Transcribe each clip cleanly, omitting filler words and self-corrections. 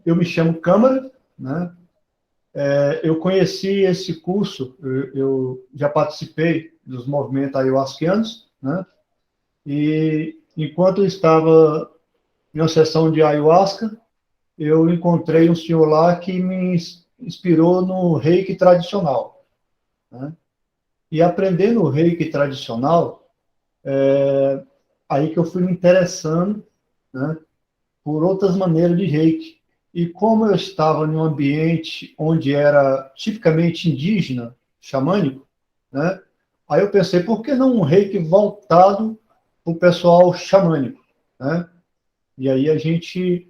eu me chamo Câmara, né? Eu conheci esse curso, eu já participei dos movimentos ayahuasquianos, né? E enquanto eu estava em uma sessão de ayahuasca, eu encontrei um senhor lá que me inspirou no reiki tradicional, né? E aprendendo o reiki tradicional, aí que eu fui me interessando, né, por outras maneiras de reiki. E como eu estava em um ambiente onde era tipicamente indígena, xamânico, né, aí eu pensei, por que não um reiki voltado para o pessoal xamânico, né? E aí a gente,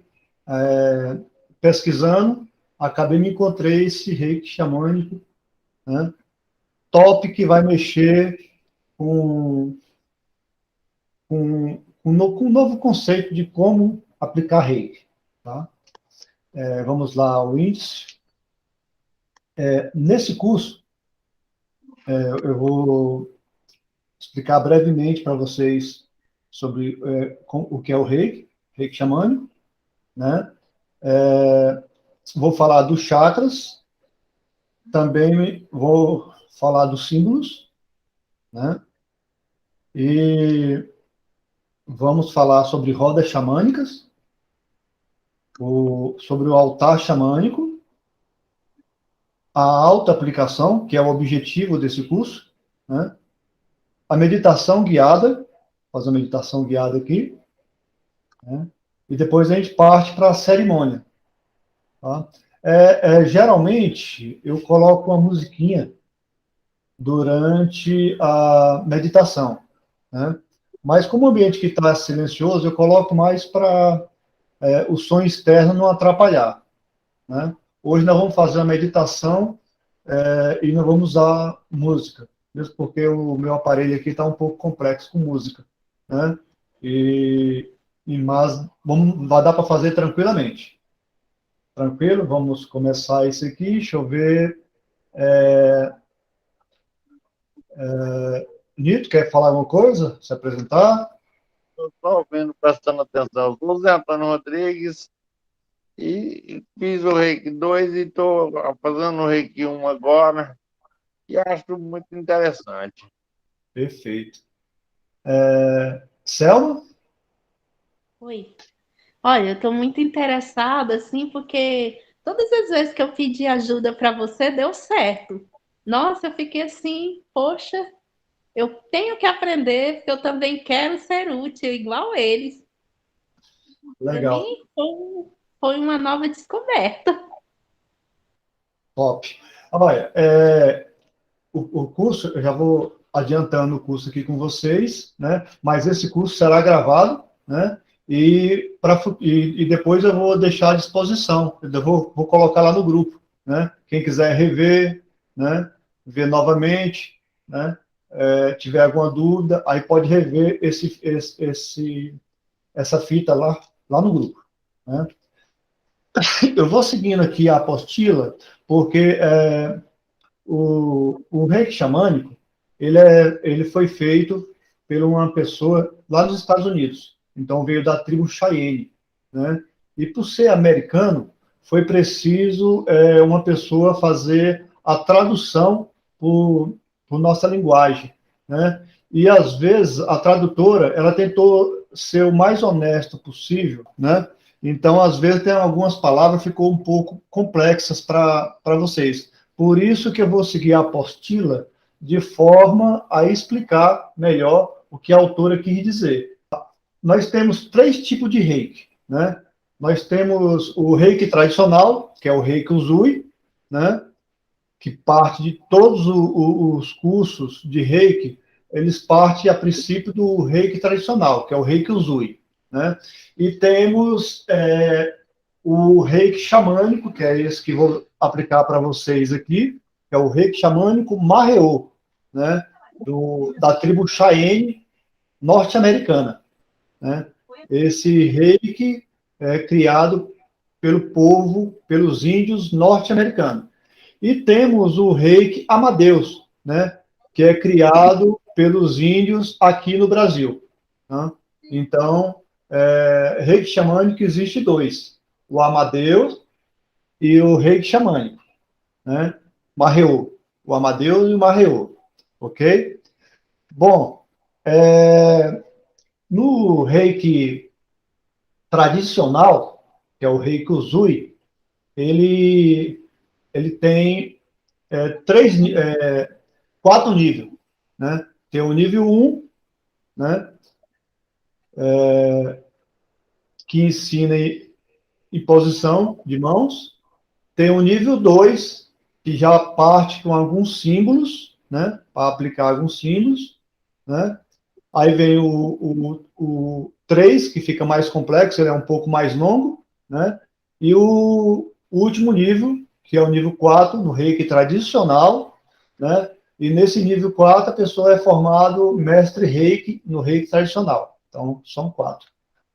pesquisando, acabei me encontrei esse reiki xamânico, né, top, que vai mexer com, com um novo conceito de como aplicar reiki. Tá? Vamos lá, o índice. Nesse curso, eu vou explicar brevemente para vocês sobre o que é o reiki, reiki xamânico, né? Vou falar dos chakras, também vou falar dos símbolos, né? E vamos falar sobre rodas xamânicas, sobre o altar xamânico, a autoaplicação, que é o objetivo desse curso, né? A meditação guiada, fazer uma meditação guiada aqui, né? E depois a gente parte para a cerimônia. Tá? Geralmente, eu coloco uma musiquinha durante a meditação, né? Mas como o ambiente que está silencioso, eu coloco mais para o som externo não atrapalhar, né? Hoje nós vamos fazer uma meditação e não vamos usar música, mesmo porque o meu aparelho aqui está um pouco complexo com música, né? Mas vai dar para fazer tranquilamente. Tranquilo? Vamos começar isso aqui. Deixa eu ver. Nito, quer falar alguma coisa? Se apresentar? Estou só ouvindo, prestando atenção. Sou Zé Antônio Rodrigues e fiz o Reiki 2 e estou fazendo o Reiki 1 agora e acho muito interessante. Perfeito. Selma? Oi. Olha, eu estou muito interessada, assim, porque todas as vezes que eu pedi ajuda para você, deu certo. Nossa, eu fiquei assim, poxa, eu tenho que aprender, porque eu também quero ser útil, igual eles. Para mim, Legal. foi uma nova descoberta. Top. Olha, o curso, eu já vou adiantando o curso aqui com vocês, né? Mas esse curso será gravado, né? E depois eu vou deixar à disposição. Eu vou colocar lá no grupo, né? Quem quiser rever, né? Ver novamente, né? Tiver alguma dúvida, aí pode rever essa fita lá no grupo, né? Eu vou seguindo aqui a apostila, porque o reiki xamânico, ele foi feito por uma pessoa lá nos Estados Unidos. Então, veio da tribo Cheyenne, né? E por ser americano, foi preciso uma pessoa fazer a tradução por nossa linguagem, né? E, às vezes, a tradutora, ela tentou ser o mais honesto possível, né? Então, às vezes, tem algumas palavras que ficou um pouco complexas para vocês. Por isso que eu vou seguir a apostila de forma a explicar melhor o que a autora quis dizer. Nós temos três tipos de reiki, né? Nós temos o reiki tradicional, que é o reiki usui, né? Que parte de todos os cursos de reiki, eles partem a princípio do reiki tradicional, que é o reiki usui, né? E temos o reiki xamânico, que é esse que vou aplicar para vocês aqui, que é o reiki xamânico Maheu, né? Da tribo Cheyenne norte-americana, né? Esse reiki é criado pelo povo, pelos índios norte-americanos. E temos o reiki Amadeus, né? Que é criado pelos índios aqui no Brasil, né? Então, reiki xamânico existe dois. o Amadeus e o reiki xamânico, né? Marreô, o Amadeus e o Marreô, ok? Bom, no reiki tradicional, que é o reiki Usui, ele tem três, quatro níveis, né? Tem o nível 1, né? Que ensina imposição de mãos. Tem o nível 2, que já parte com alguns símbolos, né? Para aplicar alguns símbolos, né? Aí vem o 3, que fica mais complexo, ele é um pouco mais longo, né? E o último nível, que é o nível 4, no reiki tradicional, né? E nesse nível 4, a pessoa é formado mestre reiki no reiki tradicional. Então, são 4.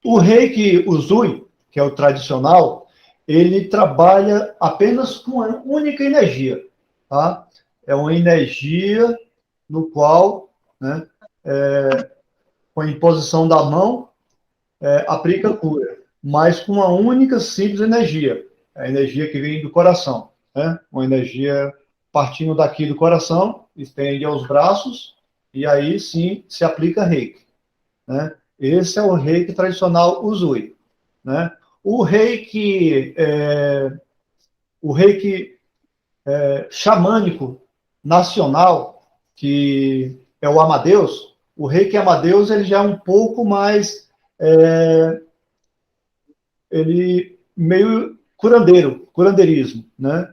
O reiki Usui, que é o tradicional, ele trabalha apenas com uma única energia, tá? É uma energia no qual, né, com a imposição da mão, aplica a cura, mas com uma única simples energia, a energia que vem do coração, né? Uma energia partindo daqui do coração, estende aos braços, e aí sim se aplica reiki, né? Esse é o reiki tradicional Usui, né? O reiki, xamânico nacional, que é o Amadeus, o reiki Amadeus ele já é um pouco mais ele meio curandeirismo, né?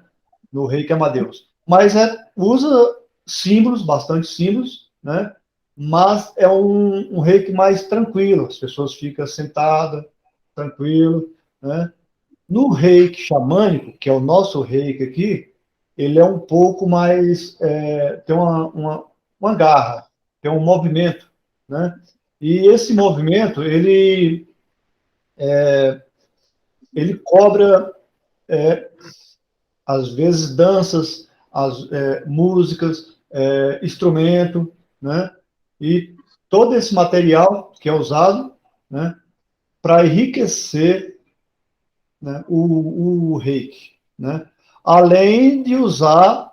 No reiki Amadeus. Mas usa símbolos, bastante símbolos, né? Mas é um reiki mais tranquilo, as pessoas ficam sentadas, tranquilo, né? No reiki xamânico, que é o nosso reiki aqui, ele é um pouco mais, tem uma garra, tem um movimento, né? E esse movimento, ele cobra, às vezes, danças, músicas, instrumento, né? E todo esse material que é usado, né, para enriquecer, né, o reiki, né? Além de usar,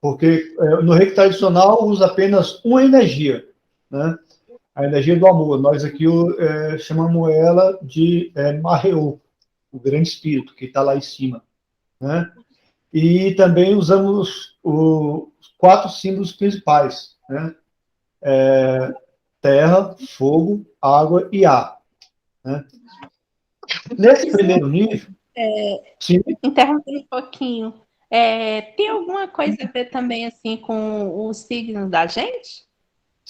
porque no reiki tradicional usa apenas uma energia, né? A energia do amor. Nós aqui chamamos ela de Maheu, o grande espírito que está lá em cima, né? E também usamos os 4 símbolos principais, né? Terra, fogo, água e ar, né? Nesse primeiro nível, sim, Interrompendo um pouquinho. Tem alguma coisa a ver também assim com o signo da gente?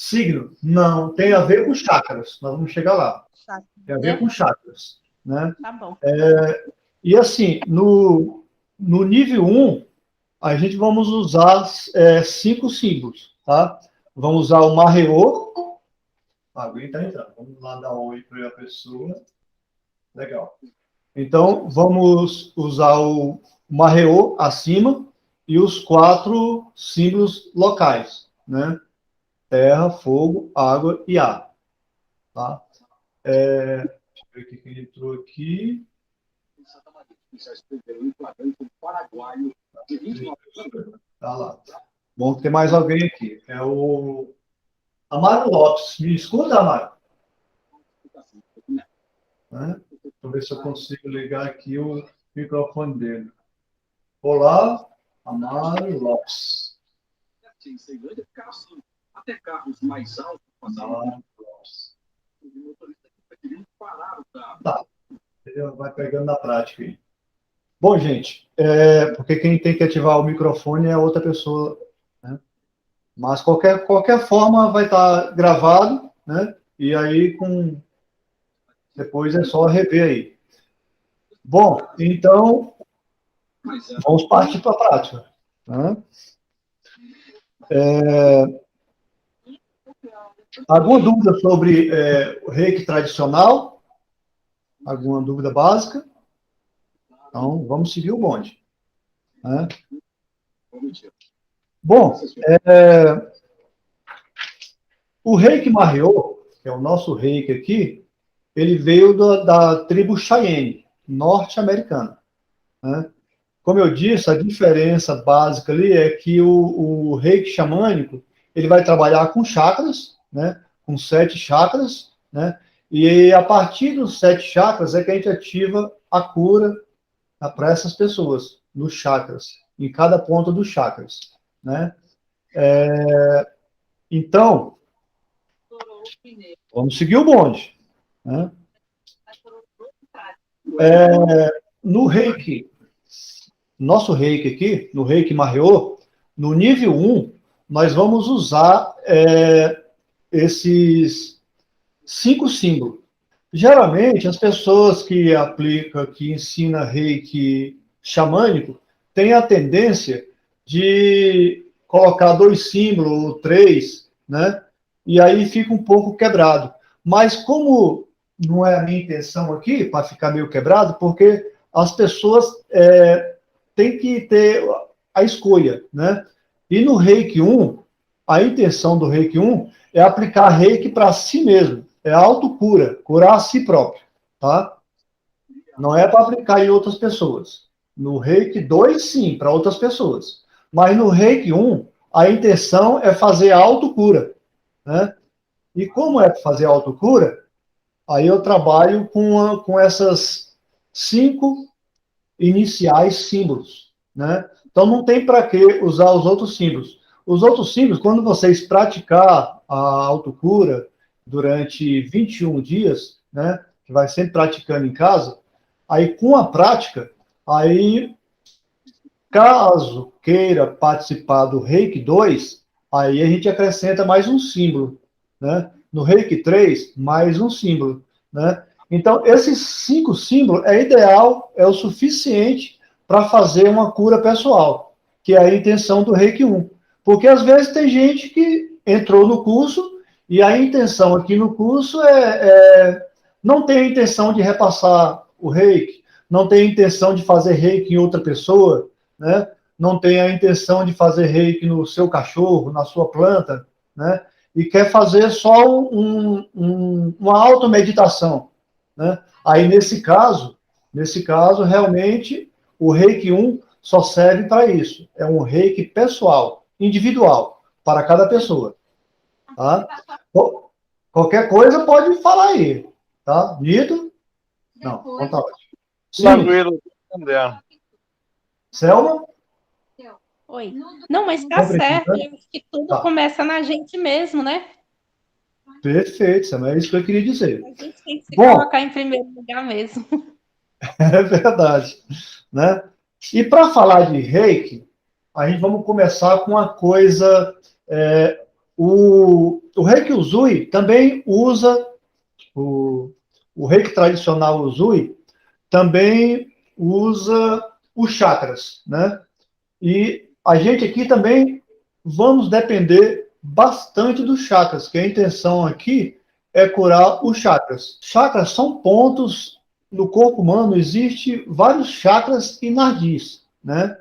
signo, não, tem a ver com chakras, nós vamos chegar lá. Chakra, Tem a ver né? com chakras, né? Tá bom. E assim, no nível 1, a gente vamos usar 5 símbolos, tá? Vamos usar o Marreô. Alguém está entrando. Vamos lá dar um oi para a pessoa. Legal. Então, vamos usar o Marreô acima e os 4 símbolos locais, né? Terra, fogo, água e ar. Tá? Deixa eu ver o que entrou aqui. Tá lá. Bom, tem mais alguém aqui. É o Amaro Lopes. Me escuta, Amaro? Né? Vou ver se eu consigo ligar aqui o microfone dele. Olá, Amaro Lopes. Amaro Lopes. Tá. Ele vai pegando na prática aí. Bom, gente, porque quem tem que ativar o microfone é outra pessoa, né? Mas qualquer forma vai estar gravado, né? E aí depois é só rever aí. Bom, então vamos partir para a prática, né? Alguma dúvida sobre o reiki tradicional? Alguma dúvida básica? Então, vamos seguir o bonde, né? Bom, o reiki Mahyo, que é o nosso reiki aqui, ele veio da tribo Cheyenne, norte-americana, né? Como eu disse, a diferença básica ali é que o reiki xamânico, ele vai trabalhar com chakras, né? Com 7 chakras, né? E a partir dos 7 chakras é que a gente ativa a cura para essas pessoas, nos chakras, em cada ponto dos chakras, né? Então, vamos seguir o bonde, né? No reiki, nosso reiki aqui, no reiki Mahyo, no nível 1, nós vamos usar esses 5 símbolos. Geralmente, as pessoas que aplicam, que ensinam reiki xamânico, têm a tendência de colocar 2 símbolos ou 3, né? E aí fica um pouco quebrado. Mas como não é a minha intenção aqui, para ficar meio quebrado, porque as pessoas têm que ter a escolha, né? E no Reiki 1, a intenção do Reiki 1 é aplicar Reiki para si mesmo. É autocura, curar a si próprio, tá? Não é para aplicar em outras pessoas. No Reiki 2, sim, para outras pessoas. Mas no Reiki 1, a intenção é fazer a autocura, né? E como é para fazer a autocura, aí eu trabalho com essas 5 iniciais símbolos, né? Então não tem para que usar os outros símbolos. Os outros símbolos, quando vocês praticar a autocura durante 21 dias, né, que vai sempre praticando em casa, aí com a prática, aí caso queira participar do Reiki 2, aí a gente acrescenta mais um símbolo, né? No Reiki 3, mais um símbolo, né? Então, esses 5 símbolos é ideal, é o suficiente para fazer uma cura pessoal, que é a intenção do Reiki 1. Porque às vezes tem gente que entrou no curso e a intenção aqui no curso não tem a intenção de repassar o Reiki, não tem a intenção de fazer Reiki em outra pessoa, né? Não tem a intenção de fazer Reiki no seu cachorro, na sua planta, né? E quer fazer só uma automeditação, né? Aí, nesse caso, realmente, o Reiki 1 só serve para isso. É um Reiki pessoal, individual, para cada pessoa. Tá? Qualquer coisa pode falar aí. Tá? Nito? Não, então tá ótimo. Tranquilo, entendendo. Selma? Oi. Não, mas tá certo. Eu acho que tudo começa na gente mesmo, né? Perfeito, Selma. É isso que eu queria dizer. A gente tem que se colocar em primeiro lugar mesmo. É verdade, né? E para falar de reiki, a gente vamos começar com uma coisa. O reiki Usui também usa, o reiki tradicional Usui também usa os chakras, né? E a gente aqui também vamos depender bastante dos chakras, que a intenção aqui é curar os chakras. Chakras são pontos no corpo humano, existe vários chakras e nadis, né?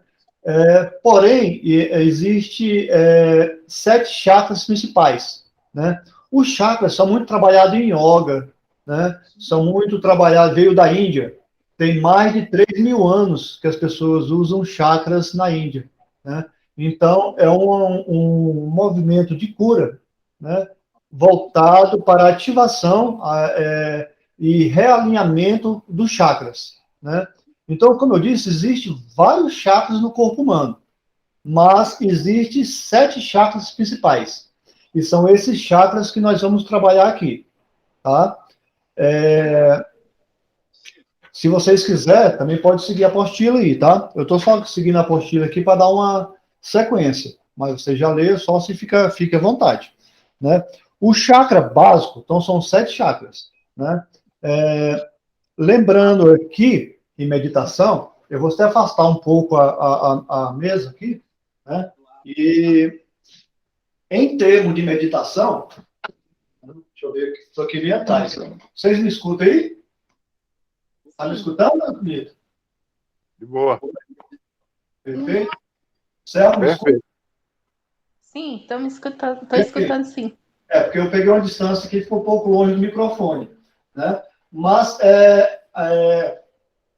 Porém, existe 7 chakras principais, né? Os chakras são muito trabalhados em yoga, né? São muito trabalhados, veio da Índia. Tem mais de 3.000 anos que as pessoas usam chakras na Índia, né? Então, é um movimento de cura, né? Voltado para ativação e realinhamento dos chakras, né? Então, como eu disse, existem vários chakras no corpo humano, mas existem 7 chakras principais. E são esses chakras que nós vamos trabalhar aqui, tá? Se vocês quiserem, também pode seguir a apostila aí, tá? Eu estou só seguindo a apostila aqui para dar uma sequência, mas você já lê, só se fica à vontade, né? O chakra básico, então, são 7 chakras, né? Lembrando aqui, em meditação, eu vou até afastar um pouco a mesa aqui, né? E em termos de meditação, deixa eu ver, estou aqui bem atrás. Vocês me escutam aí? Está me escutando, Nito? De boa. Perfeito? Certo? Perfeito. Sim, estou me escutando, estou escutando sim. Porque eu peguei uma distância que ficou um pouco longe do microfone, né? Mas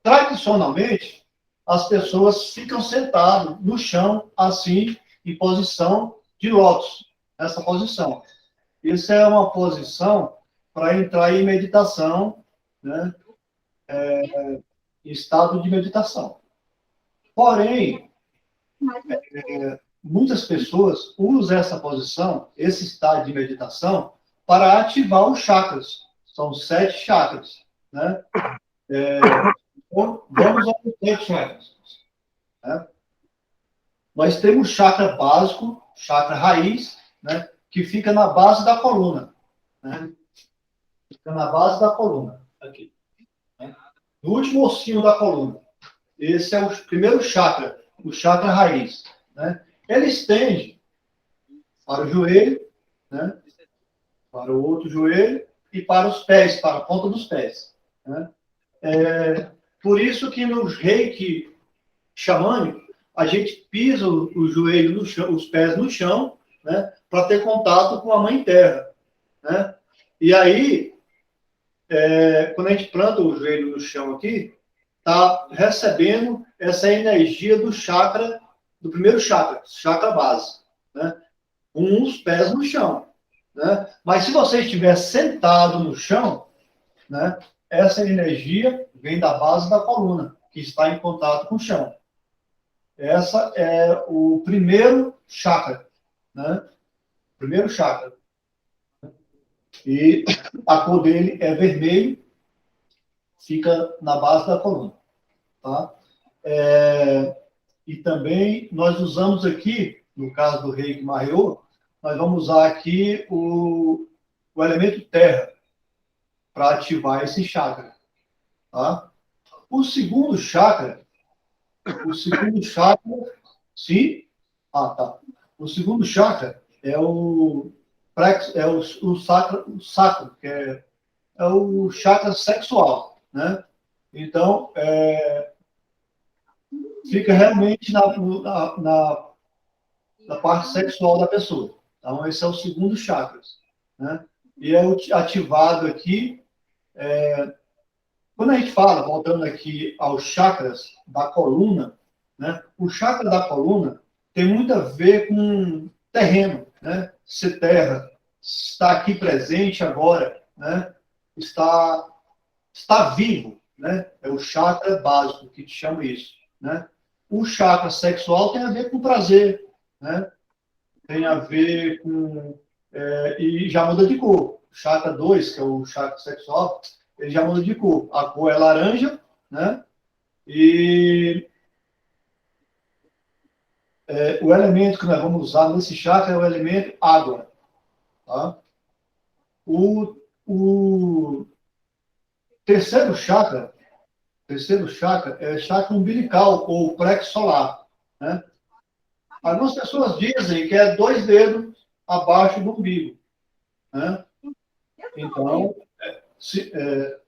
tradicionalmente, as pessoas ficam sentadas no chão, assim, em posição de lótus, essa posição. Isso é uma posição para entrar em meditação, né? Em estado de meditação. Porém, muitas pessoas usam essa posição, esse estado de meditação, para ativar os chakras. São 7 chakras, né? Vamos aos 7 chakras. Né? Nós temos o chakra básico, chakra raiz, né? Que fica na base da coluna. Né? Fica na base da coluna, aqui. Né? No último ossinho da coluna. Esse é o primeiro chakra, o chakra raiz. Né? Ele estende para o joelho, né? Para o outro joelho e para os pés, para a ponta dos pés. Né? Por isso que no reiki xamânico, a gente pisa o joelho no chão, os pés no chão, né? Para ter contato com a Mãe Terra. Né? E aí, quando a gente planta o joelho no chão aqui, está recebendo essa energia do chakra, do primeiro chakra, chakra base, né? Com os pés no chão. Né? Mas se você estiver sentado no chão, né, essa energia vem da base da coluna, que está em contato com o chão. Essa é o primeiro chakra. Né? Primeiro chakra. E a cor dele é vermelho, fica na base da coluna. Tá? E também nós usamos aqui, no caso do Reiki Mahyo, nós vamos usar aqui o elemento terra para ativar esse chakra. Tá? O segundo chakra, sim? Ah, tá. O segundo chakra é o sacro, que é o chakra sexual, né? Então, fica realmente na parte sexual da pessoa. Então, esse é o segundo chakra, né? E é ativado aqui, quando a gente fala, voltando aqui aos chakras da coluna, né? O chakra da coluna tem muito a ver com terreno, né? Se terra está aqui presente agora, né? Está vivo, né? É o chakra básico que te chama isso, né? O chakra sexual tem a ver com prazer, né? Tem a ver com e já muda de cor. O chakra 2, que é o chakra sexual, ele já muda de cor. A cor é laranja, né? E o elemento que nós vamos usar nesse chakra é o elemento água. Tá? O terceiro chakra é chakra umbilical, ou plexo solar. Né? Algumas pessoas dizem que é 2 dedos abaixo do umbigo. Né? Então,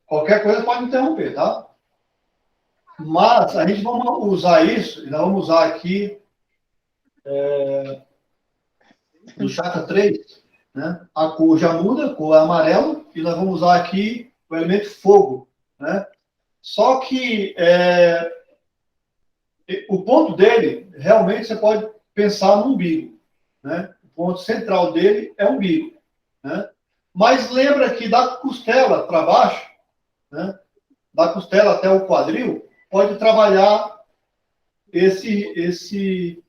qualquer coisa pode interromper, tá? Mas a gente vai usar isso, e nós vamos usar aqui no chakra 3, né? A cor já muda, a cor é amarelo, e nós vamos usar aqui o elemento fogo, né? Só que o ponto dele, realmente, você pode pensar no umbigo, né? O ponto central dele é o umbigo, né? Mas lembra que da costela para baixo, né? Da costela até o quadril, pode trabalhar esse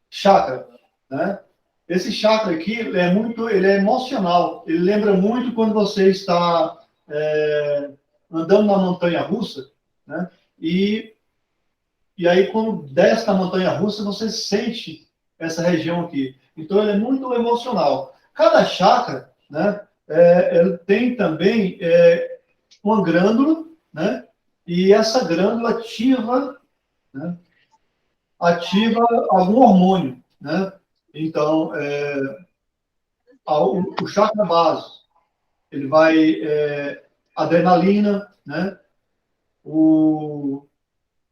chakra, né? Esse chakra aqui ele é emocional. Ele lembra muito quando você está andando na montanha-russa, né? E aí, quando desce na montanha-russa, você sente essa região aqui. Então, ele é muito emocional. Cada chakra, né? Ele tem também uma glândula, né? E essa glândula ativa, né? Ativa algum hormônio, né? Então, o chakra base, ele vai adrenalina, né? O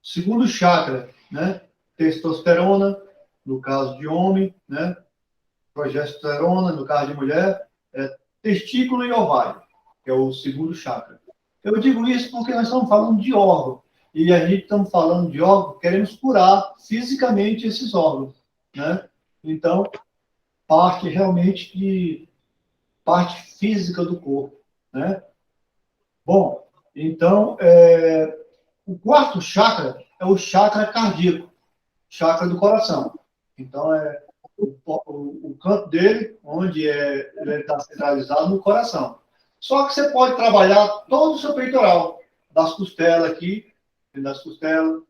segundo chakra, né? Testosterona, no caso de homem, né? Progesterona, no caso de mulher, testículo e ovário, que é o segundo chakra. Eu digo isso porque nós estamos falando de órgão. E a gente estamos falando de órgãos, queremos curar fisicamente esses órgãos, né? Então, parte realmente de parte física do corpo, né? Bom, então, o quarto chakra é o chakra cardíaco, chakra do coração. Então, o canto dele, onde ele está centralizado no coração. Só que você pode trabalhar todo o seu peitoral, das costelas aqui, das costelas,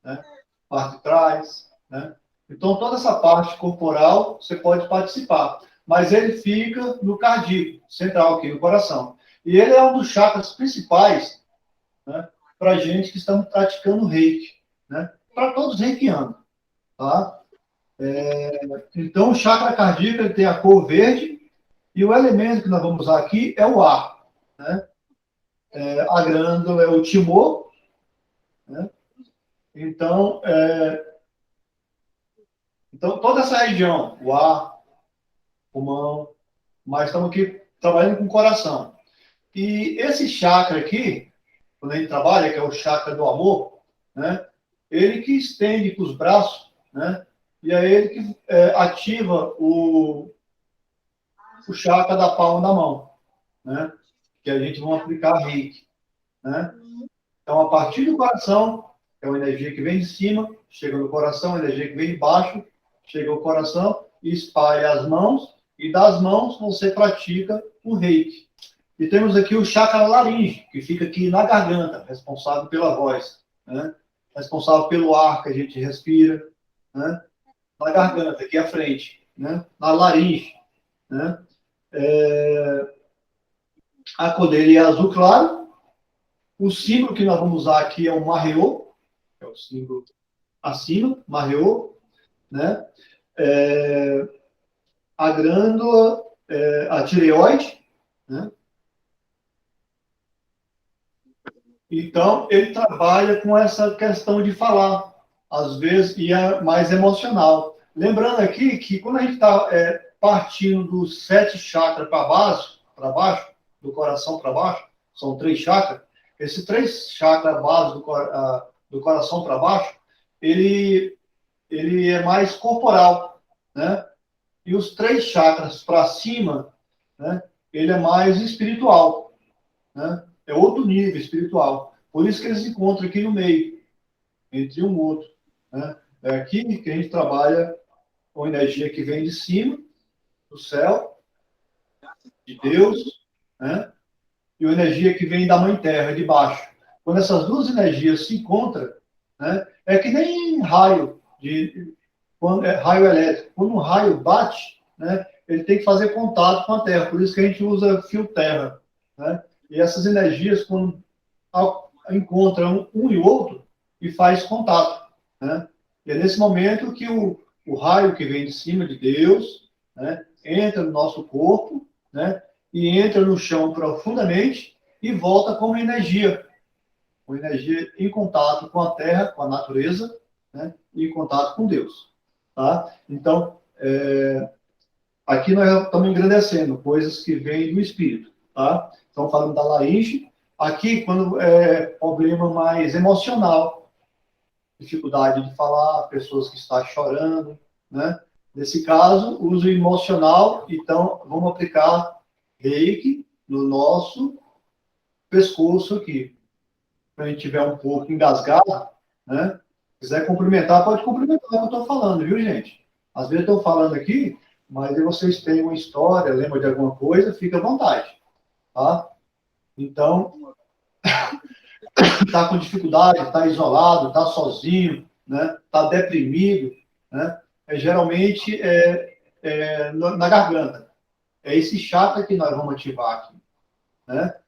né? Parte de trás, né? Então, toda essa parte corporal você pode participar, mas ele fica no cardíaco, central aqui, no coração. E ele é um dos chakras principais, né, para a gente que estamos praticando reiki, né? Para todos os reikianos, tá? Então, o chakra cardíaco ele tem a cor verde e o elemento que nós vamos usar aqui é o ar, né? A glândula é o timor, né? Então, toda essa região, o ar, pulmão, mas estamos aqui trabalhando com o coração. E esse chakra aqui, quando a gente trabalha, que é o chakra do amor, né? Ele que estende para os braços, né? E é ele que ativa o chakra da palma da mão, né? Que a gente vai aplicar reiki, né? Então, a partir do coração, é uma energia que vem de cima, chega no coração, a energia que vem de baixo, chega ao coração e espalha as mãos, e das mãos você pratica o reiki. E temos aqui o chakra laríngeo, que fica aqui na garganta, responsável pela voz, né? Responsável pelo ar que a gente respira, né? Na garganta, aqui à frente, né? Na laringe, né? A cor dele é azul claro. O símbolo que nós vamos usar aqui é o marreô, que é o símbolo acima, marreô, né? A glândula, a tireoide, né? Então, ele trabalha com essa questão de falar, às vezes, e é mais emocional. Lembrando aqui que quando a gente está partindo dos 7 chakras para baixo, do coração para baixo, são 3 chakras, esses 3 chakras básicos do coração para baixo, ele é mais corporal, né? E os 3 chakras para cima, né? Ele é mais espiritual, né? É outro nível espiritual. Por isso que eles se encontram aqui no meio, entre um e outro, né? É aqui que a gente trabalha com energia que vem de cima, do céu, de Deus, né? E a energia que vem da Mãe Terra, de baixo. Quando essas duas energias se encontram, né? É que nem raio, quando é raio elétrico. Quando um raio bate, né? Ele tem que fazer contato com a Terra. Por isso que a gente usa fio terra, né? E essas energias, quando encontram um e outro, e faz contato, né? E é nesse momento que o raio que vem de cima de Deus, né, entra no nosso corpo, né, e entra no chão profundamente e volta como energia em contato com a Terra, com a natureza, né, e em contato com Deus, tá? Então, aqui nós estamos engrandecendo coisas que vêm do espírito, tá? Estamos falando da laringe. Aqui, quando é problema mais emocional, dificuldade de falar, pessoas que estão chorando, né? Nesse caso, uso emocional, então vamos aplicar reiki no nosso pescoço aqui. Se a gente tiver um pouco engasgado, né? Se quiser cumprimentar, pode cumprimentar o que eu estou falando, viu, gente? Às vezes eu estou falando aqui, mas se vocês têm uma história, lembram de alguma coisa, fica à vontade, tá? Então, está com dificuldade, está isolado, está sozinho, né? Está deprimido, né? Geralmente na garganta. É esse chakra que nós vamos ativar aqui, né?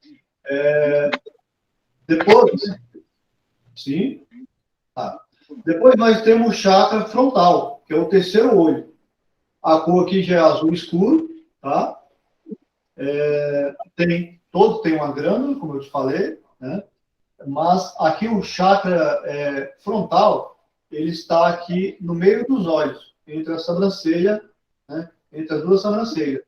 Depois, sim, tá. Depois nós temos o chakra frontal, que é o terceiro olho. A cor aqui já é azul escuro, tá? Todos têm uma glândula, como eu te falei, né? Mas aqui o chakra frontal, ele está aqui no meio dos olhos, entre a sobrancelha, né? Entre as duas sobrancelhas.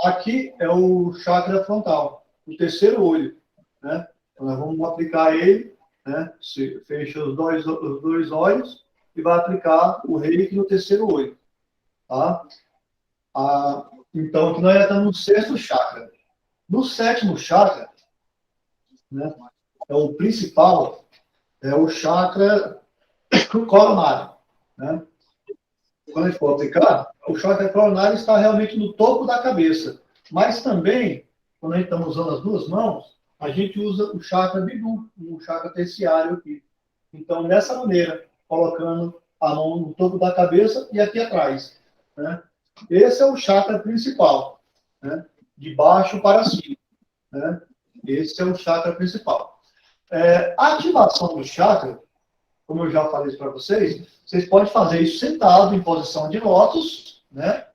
Aqui é o chakra frontal, o terceiro olho, né? Então nós vamos aplicar ele né? Você fecha os dois olhos e vai aplicar o reiki no terceiro olho, tá? Então, aqui nós já estamos no sexto chakra. No sétimo chakra, né, é o principal, é o chakra coronário, né? Quando a gente for aplicar, o chakra coronário está realmente no topo da cabeça. Mas também, quando a gente está usando as duas mãos, a gente usa o chakra bidu, o chakra terciário aqui. Então, dessa maneira, colocando a mão no topo da cabeça e aqui atrás, né? Esse é o chakra principal, né? De baixo para cima, né? Esse é o chakra principal. A ativação do chakra, como eu já falei para vocês, vocês podem fazer isso sentado, em posição de lótus, né?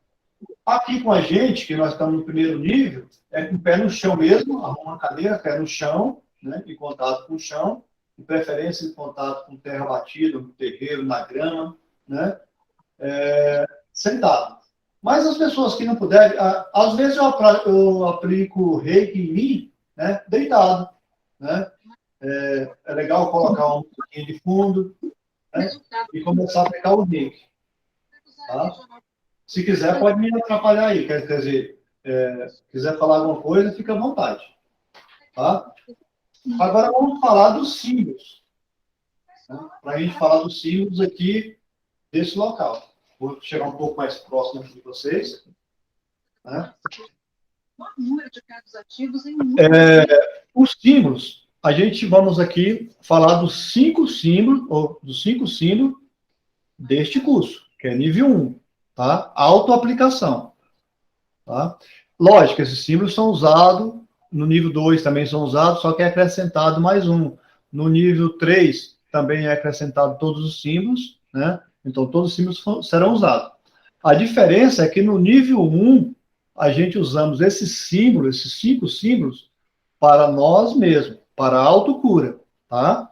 Aqui com a gente, que nós estamos no primeiro nível, é com o pé no chão mesmo, arruma uma cadeira, pé no chão, né? Em contato com o chão, de preferência em contato com terra batida, no terreiro, na grama, né? Sentado. Mas as pessoas que não puderem, às vezes eu aplico reiki em mim, né? Deitado, né? É legal colocar um pouquinho de fundo, né? E começar a aplicar o reiki, tá? Se quiser, pode me atrapalhar aí. Quer dizer, quiser falar alguma coisa, fica à vontade. Tá? Agora vamos falar dos símbolos. Né? Para a gente falar dos símbolos aqui desse local. Vou chegar um pouco mais próximo de vocês. Né? Os símbolos, a gente vamos aqui falar dos 5 símbolos, ou dos 5 símbolos deste curso, que é nível 1. Tá? Autoaplicação. Tá? Lógico, esses símbolos são usados, no nível 2 também são usados, só que é acrescentado mais um. No nível 3 também é acrescentado todos os símbolos, né? Então todos os símbolos serão usados. A diferença é que no nível 1, a gente usamos esses símbolos, esses 5 símbolos, para nós mesmos, para a autocura, tá?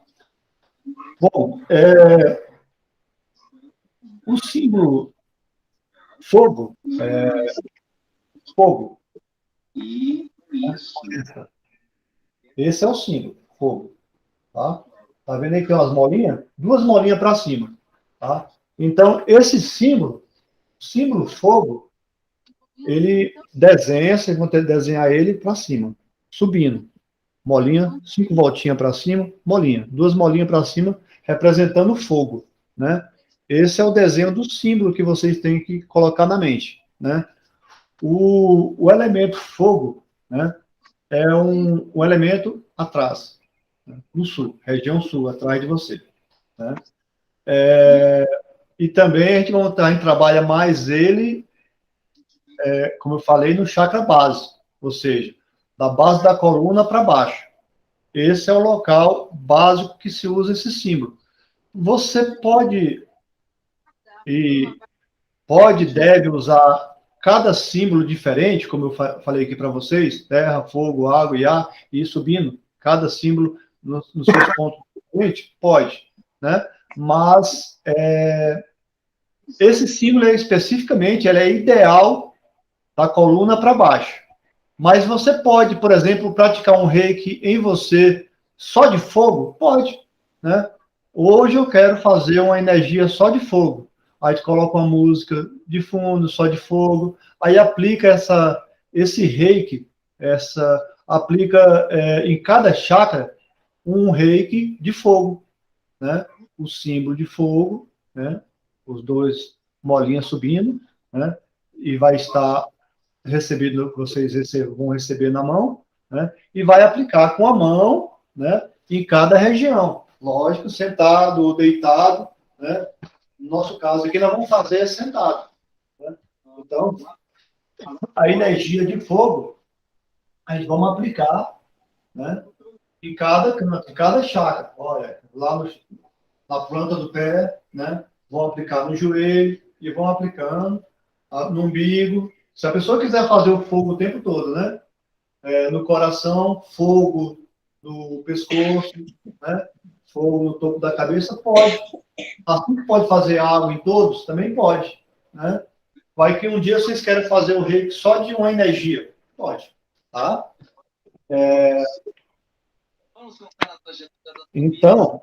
Bom, o símbolo fogo, fogo. Esse é o símbolo, fogo. Tá? Tá vendo aí que tem umas molinhas? 2 molinhas para cima. Tá? Então, esse símbolo fogo, ele desenha, vocês vão ter que desenhar ele para cima, subindo. Molinha, 5 voltinhas para cima, molinha. 2 molinhas para cima, representando o fogo. Né? Esse é o desenho do símbolo que vocês têm que colocar na mente. Né? O elemento fogo, né, é um elemento atrás, né, no sul, região sul, atrás de você. Né? E também a gente trabalha mais ele, como eu falei, no chakra base, ou seja, da base da coluna para baixo. Esse é o local básico que se usa esse símbolo. Você deve usar cada símbolo diferente, como eu falei aqui para vocês, terra, fogo, água e ar, e ir subindo, cada símbolo nos seus pontos diferentes, pode, né? Mas esse símbolo especificamente, ele é ideal da coluna para baixo. Mas você pode, por exemplo, praticar um reiki em você só de fogo? Pode, né? Hoje eu quero fazer uma energia só de fogo. Aí tu coloca uma música de fundo, só de fogo, aí aplica esse reiki, aplica em cada chakra um reiki de fogo, né? O símbolo de fogo, né? Os 2 molinhas subindo, né? E vai estar recebido, vocês vão receber na mão, né? E vai aplicar com a mão, né? Em cada região. Lógico, sentado ou deitado, né? No nosso caso aqui, nós vamos fazer sentado. Né? Então, a energia de fogo, a gente vamos aplicar, né? Em cada canto, em cada chakra. Olha, lá na planta do pé, né? Vão aplicar no joelho e vão aplicando no umbigo. Se a pessoa quiser fazer o fogo o tempo todo, né? No coração, fogo no pescoço, né? Fogo no topo da cabeça, pode. Assim que pode fazer água em todos, também pode, né? Vai que um dia vocês querem fazer o reiki só de uma energia. Pode, tá? Então,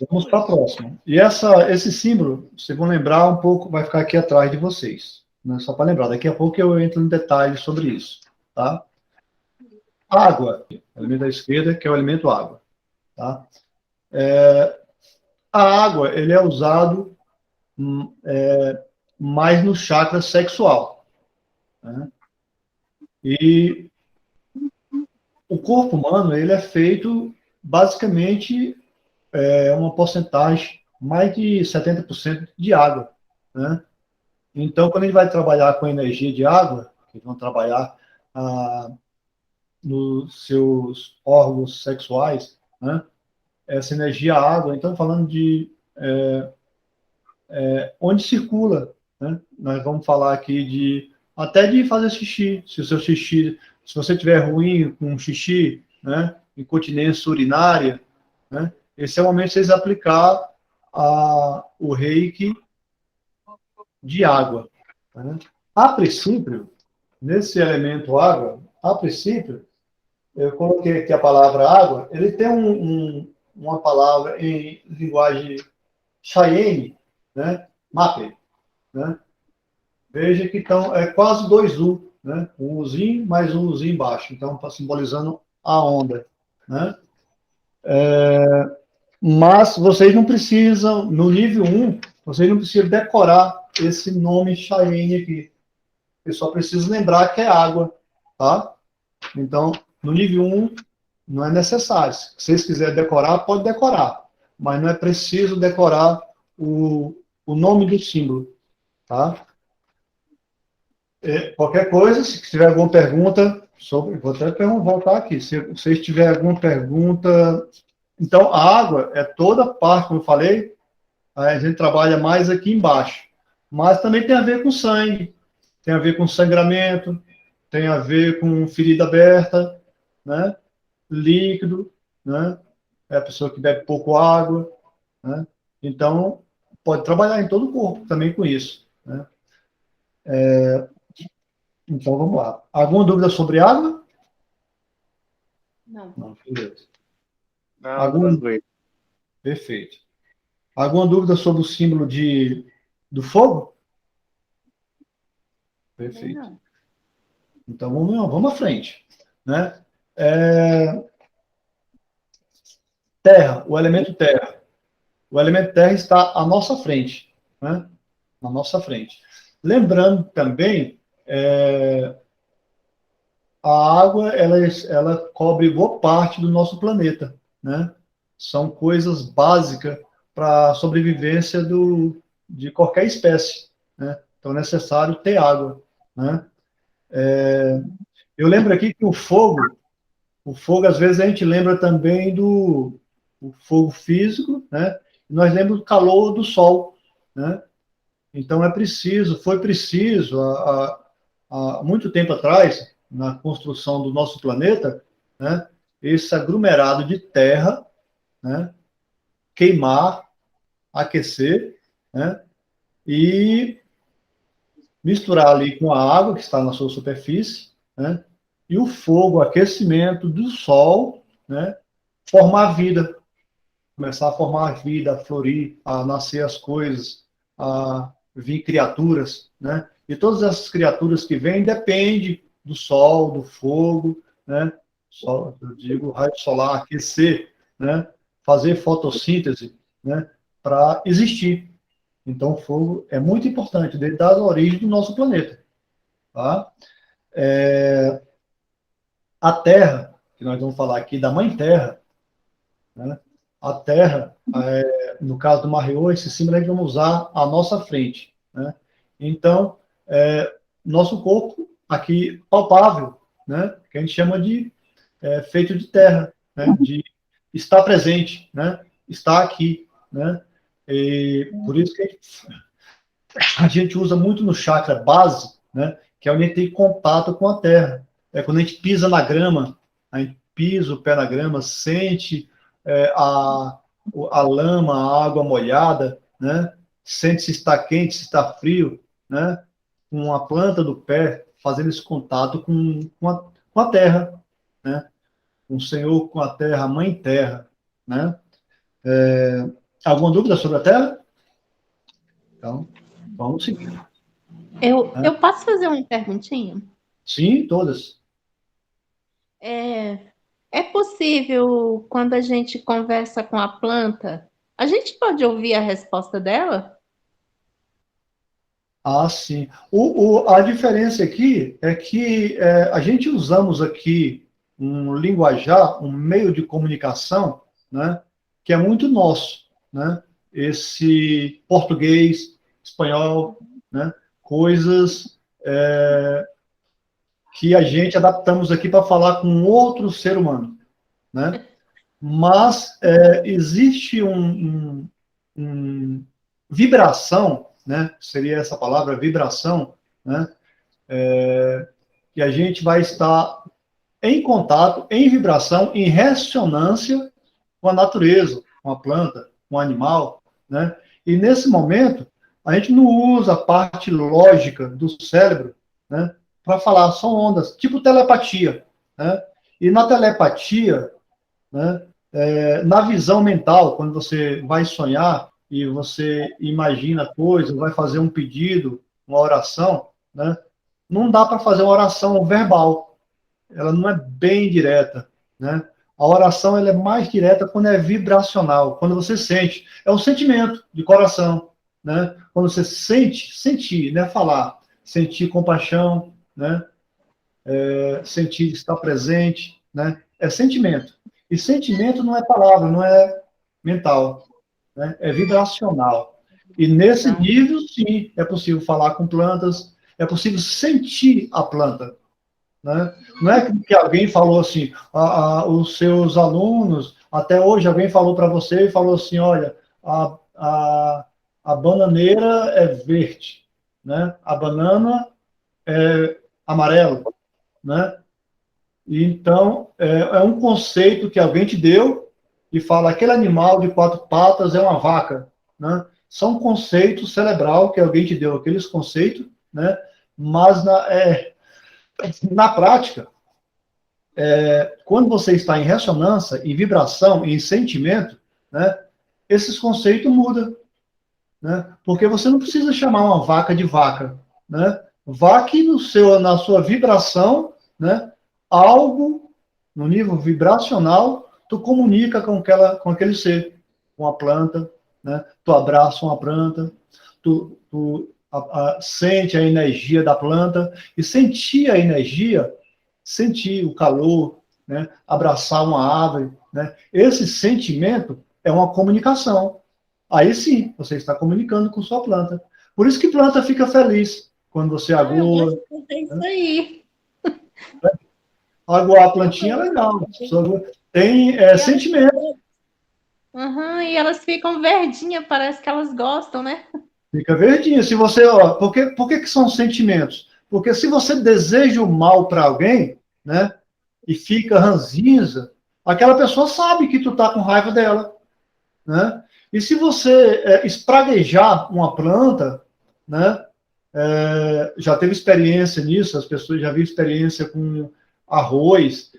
vamos para a próxima. E esse símbolo, vocês vão lembrar um pouco, vai ficar aqui atrás de vocês. Né? Só para lembrar, daqui a pouco eu entro em detalhes sobre isso. Tá? Água, elemento da esquerda, que é o elemento água. Tá? A água, ele é usado mais no chakra sexual. Né? E o corpo humano, ele é feito, basicamente, uma porcentagem, mais de 70% de água. Né? Então, quando a gente vai trabalhar com energia de água, que vão trabalhar nos seus órgãos sexuais, né? Essa energia água, então falando de onde circula, né? Nós vamos falar aqui até de fazer xixi, se o seu xixi, se você tiver ruim com xixi, né? Incontinência urinária, né? Esse é o momento de vocês aplicar o reiki de água. Né? A princípio, nesse elemento água, a princípio, eu coloquei aqui a palavra água, ele tem uma palavra em linguagem Cheyenne, né? Mape, né? Veja que então é quase dois U, né? Um Uzinho mais um Uzinho embaixo, então está simbolizando a onda, né? Mas vocês não precisam, no nível 1, vocês não precisam decorar esse nome Cheyenne aqui. Você só precisa lembrar que é água, tá? Então, no nível 1, não é necessário. Se vocês quiserem decorar, pode decorar. Mas não é preciso decorar o nome do símbolo, tá? Qualquer coisa, se tiver alguma pergunta sobre... Vou até voltar aqui. Se vocês tiverem alguma pergunta... Então, a água é toda parte, como eu falei, a gente trabalha mais aqui embaixo. Mas também tem a ver com sangue, tem a ver com sangramento, tem a ver com ferida aberta, né? Líquido, né? É a pessoa que bebe pouco água, né? Então, pode trabalhar em todo o corpo também com isso, né? Então, vamos lá. Alguma dúvida sobre água? Não. Não, beleza. Não, tranquilo. Perfeito. Alguma dúvida sobre o símbolo do fogo? Perfeito. Não. Então, vamos à frente, né? Terra, o elemento terra. O elemento terra está à nossa frente, né? Na nossa frente. Lembrando também, a água, ela cobre boa parte do nosso planeta, né? São coisas básicas para a sobrevivência de qualquer espécie, né? Então, é necessário ter água, né? Eu lembro aqui que o fogo, às vezes, a gente lembra também do fogo físico, né? Nós lembramos do calor do sol, né? Então, foi preciso, há muito tempo atrás, na construção do nosso planeta, né? Esse aglomerado de terra, né? Queimar, aquecer, né? E misturar ali com a água que está na sua superfície, né? E o fogo, o aquecimento do sol, né? Formar vida, começar a formar vida, a florir, a nascer as coisas, a vir criaturas, né? E todas essas criaturas que vêm dependem do sol, do fogo, né? Sol, eu digo raio solar, aquecer, né? Fazer fotossíntese, né? Para existir. Então, o fogo é muito importante, desde a origem do nosso planeta, tá? A Terra, que nós vamos falar aqui da Mãe Terra, né? A Terra, no caso do Maheu, esse símbolo a gente vai usar à nossa frente, né? Então, nosso corpo aqui palpável, né? Que a gente chama de feito de terra, né? De estar presente, né? Estar aqui, né? E por isso que a gente usa muito no chakra base, né? Que é onde a gente tem contato com a terra. É quando a gente pisa na grama, a gente pisa o pé na grama, sente a lama, a água molhada, né? Sente se está quente, se está frio, né? Com a planta do pé fazendo esse contato com a terra, né? um Senhor com a terra, a mãe terra, né? Alguma dúvida sobre a terra? Então, vamos seguir. Eu posso fazer uma perguntinha? Sim, todas. É possível, quando a gente conversa com a planta, a gente pode ouvir a resposta dela? Ah, sim. A diferença aqui é que a gente usamos aqui um linguajar, um meio de comunicação, né, que é muito nosso, né? Esse português, espanhol, né, coisas que a gente adaptamos aqui para falar com outro ser humano, né? Mas existe um vibração, né? Seria essa palavra, vibração, né? Que a gente vai estar em contato, em vibração, em ressonância com a natureza, com a planta, com o animal, né? E nesse momento, a gente não usa a parte lógica do cérebro, né? Para falar, são ondas, tipo telepatia, né? E na telepatia, né? Na visão mental, quando você vai sonhar e você imagina coisas, vai fazer um pedido, uma oração, né? Não dá para fazer uma oração verbal, ela não é bem direta, né? A oração ela é mais direta quando é vibracional, quando você sente, é um sentimento de coração, né? Quando você sente, sentir, né? Falar, sentir compaixão, né? Sentir estar presente, né? É sentimento. E sentimento não é palavra, não é mental, né? É vibracional. E nesse nível, sim, é possível falar com plantas, é possível sentir a planta, né? Não é que alguém falou assim, os seus alunos, até hoje alguém falou para você e falou assim, olha, a bananeira é verde, né? A banana é amarela, né? E então, é um conceito que alguém te deu e fala, aquele animal de quatro patas é uma vaca, né? São conceitos cerebral que alguém te deu, aqueles conceitos, né? Mas na prática, quando você está em ressonância, em vibração, em sentimento, né? Esses conceitos mudam, né? Porque você não precisa chamar uma vaca de vaca, né? Vá que na sua vibração, né? Algo no nível vibracional, tu comunica com aquele ser, com a planta, né? Tu abraça uma planta, sente a energia da planta e sentir a energia, sentir o calor, né? Abraçar uma árvore, né? Esse sentimento é uma comunicação. Aí sim, você está comunicando com sua planta. Por isso que planta fica feliz quando você Eu agua. vou fazer isso aí. Aguar a plantinha é legal. Tem sentimento. Uhum, e elas ficam verdinhas, parece que elas gostam, né? Fica verdinha. Se você, ó, por que são sentimentos? Porque se você deseja o mal para alguém, né, e fica ranzinza, aquela pessoa sabe que tu tá com raiva dela, né? E se você espraguejar uma planta, né, já teve experiência nisso, as pessoas já viram experiência com arroz,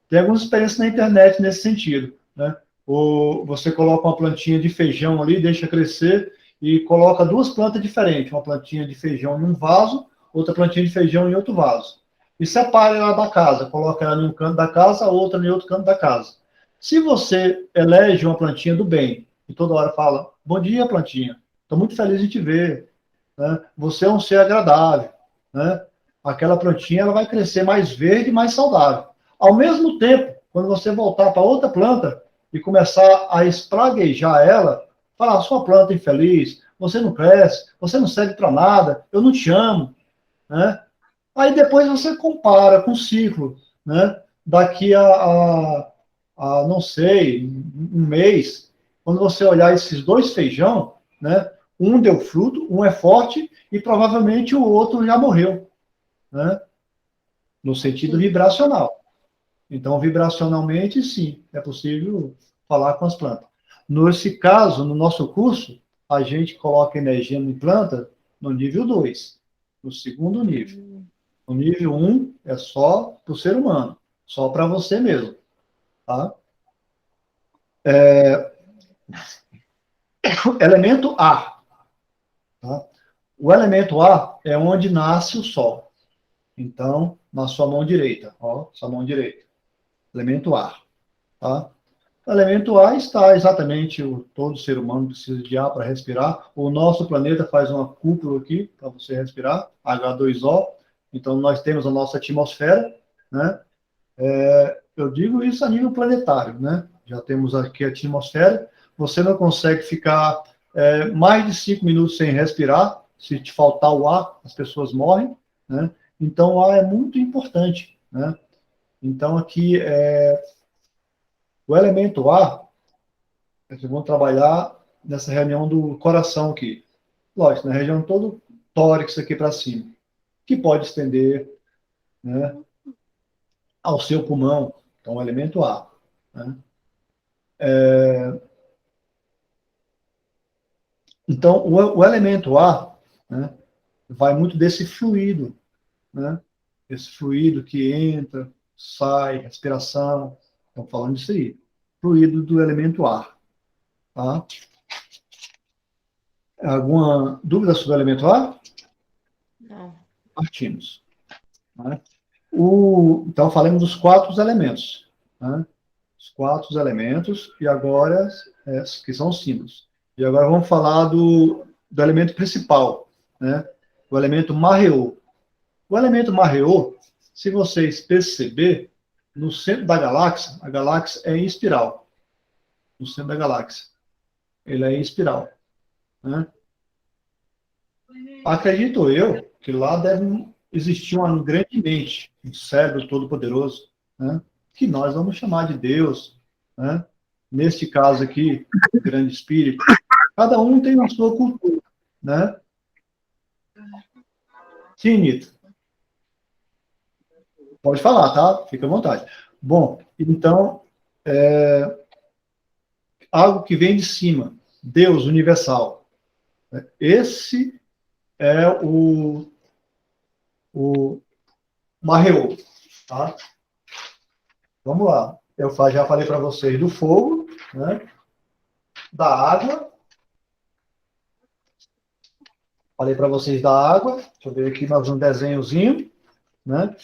tem algumas experiências na internet nesse sentido, né? Ou você coloca uma plantinha de feijão ali, deixa crescer e coloca duas plantas diferentes, uma plantinha de feijão em um vaso, outra plantinha de feijão em outro vaso. E separa ela da casa, coloca ela em um canto da casa, a outra em outro canto da casa. Se você elege uma plantinha do bem e toda hora fala, bom dia, plantinha, estou muito feliz de te ver, né? Você é um ser agradável, né? Aquela plantinha ela vai crescer mais verde e mais saudável. Ao mesmo tempo, quando você voltar para outra planta e começar a espraguejar ela, falar, sua planta é infeliz, você não cresce, você não serve para nada, eu não te amo, né? Aí depois você compara com o ciclo, né? Daqui não sei, um mês, quando você olhar esses dois feijão, né? Um deu fruto, um é forte e provavelmente o outro já morreu, né? No sentido vibracional. Então, vibracionalmente, sim, é possível falar com as plantas. Nesse caso, no nosso curso, a gente coloca energia em planta no nível 2, no segundo nível. O nível 1 é só para o ser humano. Só para você mesmo, tá? Elemento A, tá? O elemento A é onde nasce o Sol. Então, na sua mão direita, ó, sua mão direita. Elemento A, tá? O elemento A está exatamente, todo ser humano precisa de ar para respirar. O nosso planeta faz uma cúpula aqui para você respirar, H2O. Então, nós temos a nossa atmosfera, né? Eu digo isso a nível planetário, né? Já temos aqui a atmosfera. Você não consegue ficar mais de 5 minutos sem respirar. Se te faltar o ar, as pessoas morrem, né? Então, o ar é muito importante, né? Então, aqui, o elemento ar, eles vão trabalhar nessa reunião do coração aqui. Lógico, na região todo tórax aqui para cima, que pode estender, né, ao seu pulmão. Então, o elemento ar, né? Então, o elemento ar, né, vai muito desse fluido, né? Esse fluido que entra, sai, respiração. Estamos falando disso aí. Fluido do elemento ar, tá? Alguma dúvida sobre o elemento ar? Não. Partimos, né? Então, falamos dos 4 elementos, né? Os 4 elementos, e agora, que são os símbolos. E agora vamos falar do elemento principal, né? O elemento marreô. O elemento marreô, se vocês perceberem, no centro da galáxia, a galáxia é em espiral. No centro da galáxia. Ele é em espiral, né? Acredito eu que lá deve existir uma grande mente, um cérebro todo-poderoso, né? Que nós vamos chamar de Deus, né? Neste caso aqui, grande espírito. Cada um tem a sua cultura, né? Sim, Nito. Pode falar, tá? Fica à vontade. Bom, então, algo que vem de cima, Deus universal. Esse é o Marreô, tá? Vamos lá. Eu já falei para vocês do fogo, né? Da água. Falei para vocês da água. Deixa eu ver aqui mais um desenhozinho, né?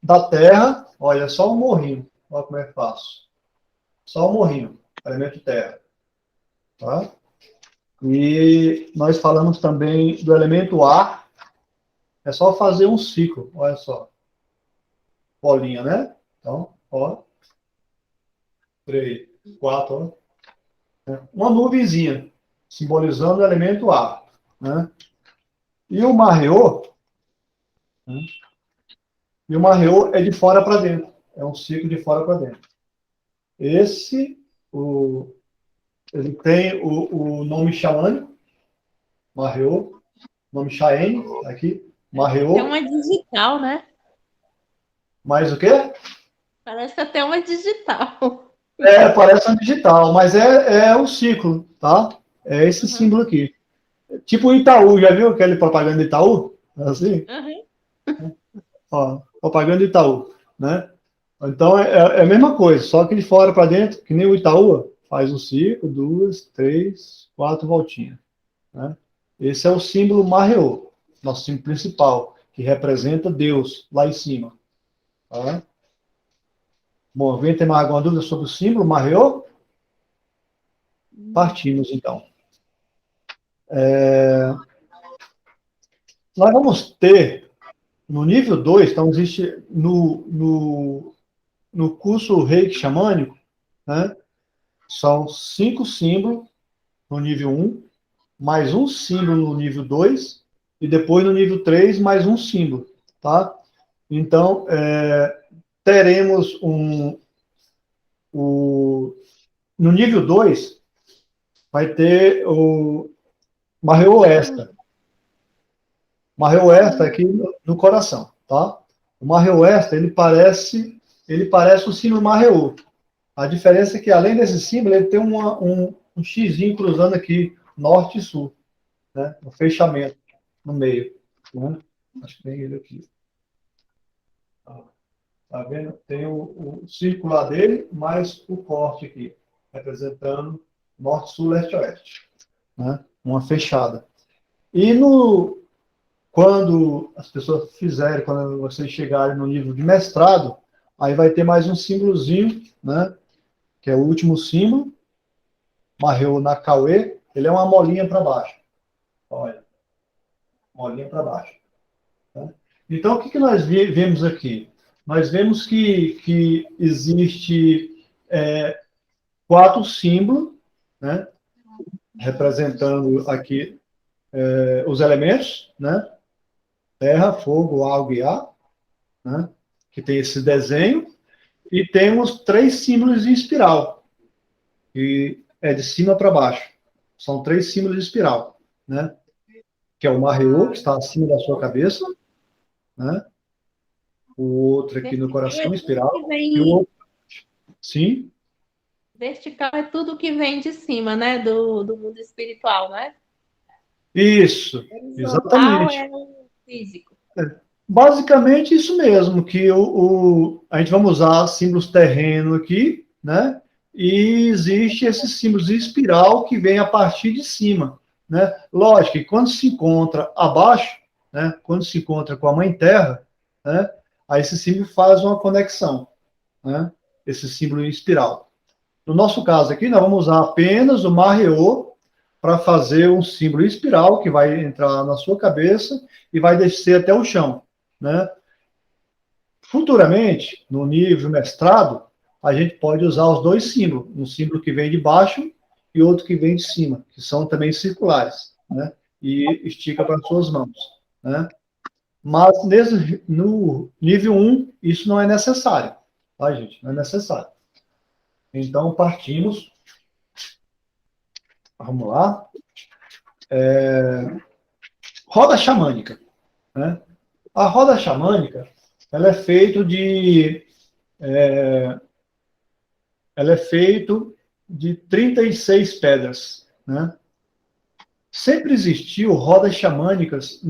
Da terra. Olha, só um morrinho. Olha como é que faço. Só um morrinho. Elemento terra. Tá? E nós falamos também do elemento ar. É só fazer um ciclo. Olha só. Bolinha, né? Então, ó. 3, 4, ó. Uma nuvenzinha, simbolizando o elemento ar, né? E o marreô, né? E o marreô é de fora para dentro. É um ciclo de fora para dentro. Ele tem o nome xamânico, marreô, nome Chaene, aqui, marreô. Tem uma digital, né? Mais o quê? Parece até uma digital. Parece um digital, mas é o ciclo, tá? É esse símbolo aqui. Tipo o Itaú, já viu aquele propaganda de Itaú? Assim? Ó, propaganda Itaú, né? Então é a mesma coisa, só que de fora para dentro, que nem o Itaú, faz um ciclo, 2, 3, 4 voltinhas, né? Esse é o símbolo marreô, nosso símbolo principal, que representa Deus lá em cima. Tá? Bom, alguém tem mais alguma dúvida sobre o símbolo marreô? Partimos então. Nós vamos ter no nível 2, então existe no curso Reiki Xamânico, né? São 5 símbolos no nível 1, mais um símbolo no nível 2, e depois no nível 3, mais um símbolo, tá? Então, teremos no nível 2, vai ter o Marreô Extra. Marreô Extra aqui no coração, tá? O Marreô Extra, ele parece o símbolo Marreô. A diferença é que, além desse símbolo, ele tem um xizinho cruzando aqui, norte e sul, né? Um fechamento no meio, né? Acho que tem ele aqui. Tá Tá vendo? Tem o circular dele, mais o corte aqui, representando norte, sul, leste, oeste. Né? Uma fechada. E quando as pessoas fizerem, quando vocês chegarem no nível de mestrado, aí vai ter mais um símbolozinho, né? Que é o último símbolo, Maheu Nakauê, ele é uma molinha para baixo. Olha, molinha para baixo. Tá? Então, o que nós vemos aqui? Nós vemos que existe 4 símbolos, né? Representando aqui os elementos, né? Terra, fogo, água e ar, né? Que tem esse desenho. E temos 3 símbolos em espiral, que é de cima para baixo. São 3 símbolos de espiral, né? Que é o Maheu, que está acima da sua cabeça, né? O outro aqui no coração, espiral, e o outro, sim. Vertical é tudo que vem de cima, né? Do mundo espiritual, né? Isso, Horizontal exatamente. é o físico. Basicamente isso mesmo, que a gente vai usar símbolos terreno aqui, né? E existe esses símbolos de espiral que vem a partir de cima, né? Lógico que quando se encontra abaixo, né? Quando se encontra com a Mãe Terra, né? Aí esse símbolo faz uma conexão, né? Esse símbolo em espiral. No nosso caso aqui, nós vamos usar apenas o Maheu para fazer um símbolo em espiral que vai entrar na sua cabeça e vai descer até o chão, né? Futuramente, no nível mestrado, a gente pode usar os 2 símbolos, um símbolo que vem de baixo e outro que vem de cima, que são também circulares, né? E estica para as suas mãos, né? Mas no nível 1, isso não é necessário, tá, gente? Não é necessário. Então, partimos. Vamos lá. Roda xamânica, né? A roda xamânica, ela é feita de 36 pedras, né? Sempre existiu rodas xamânicas,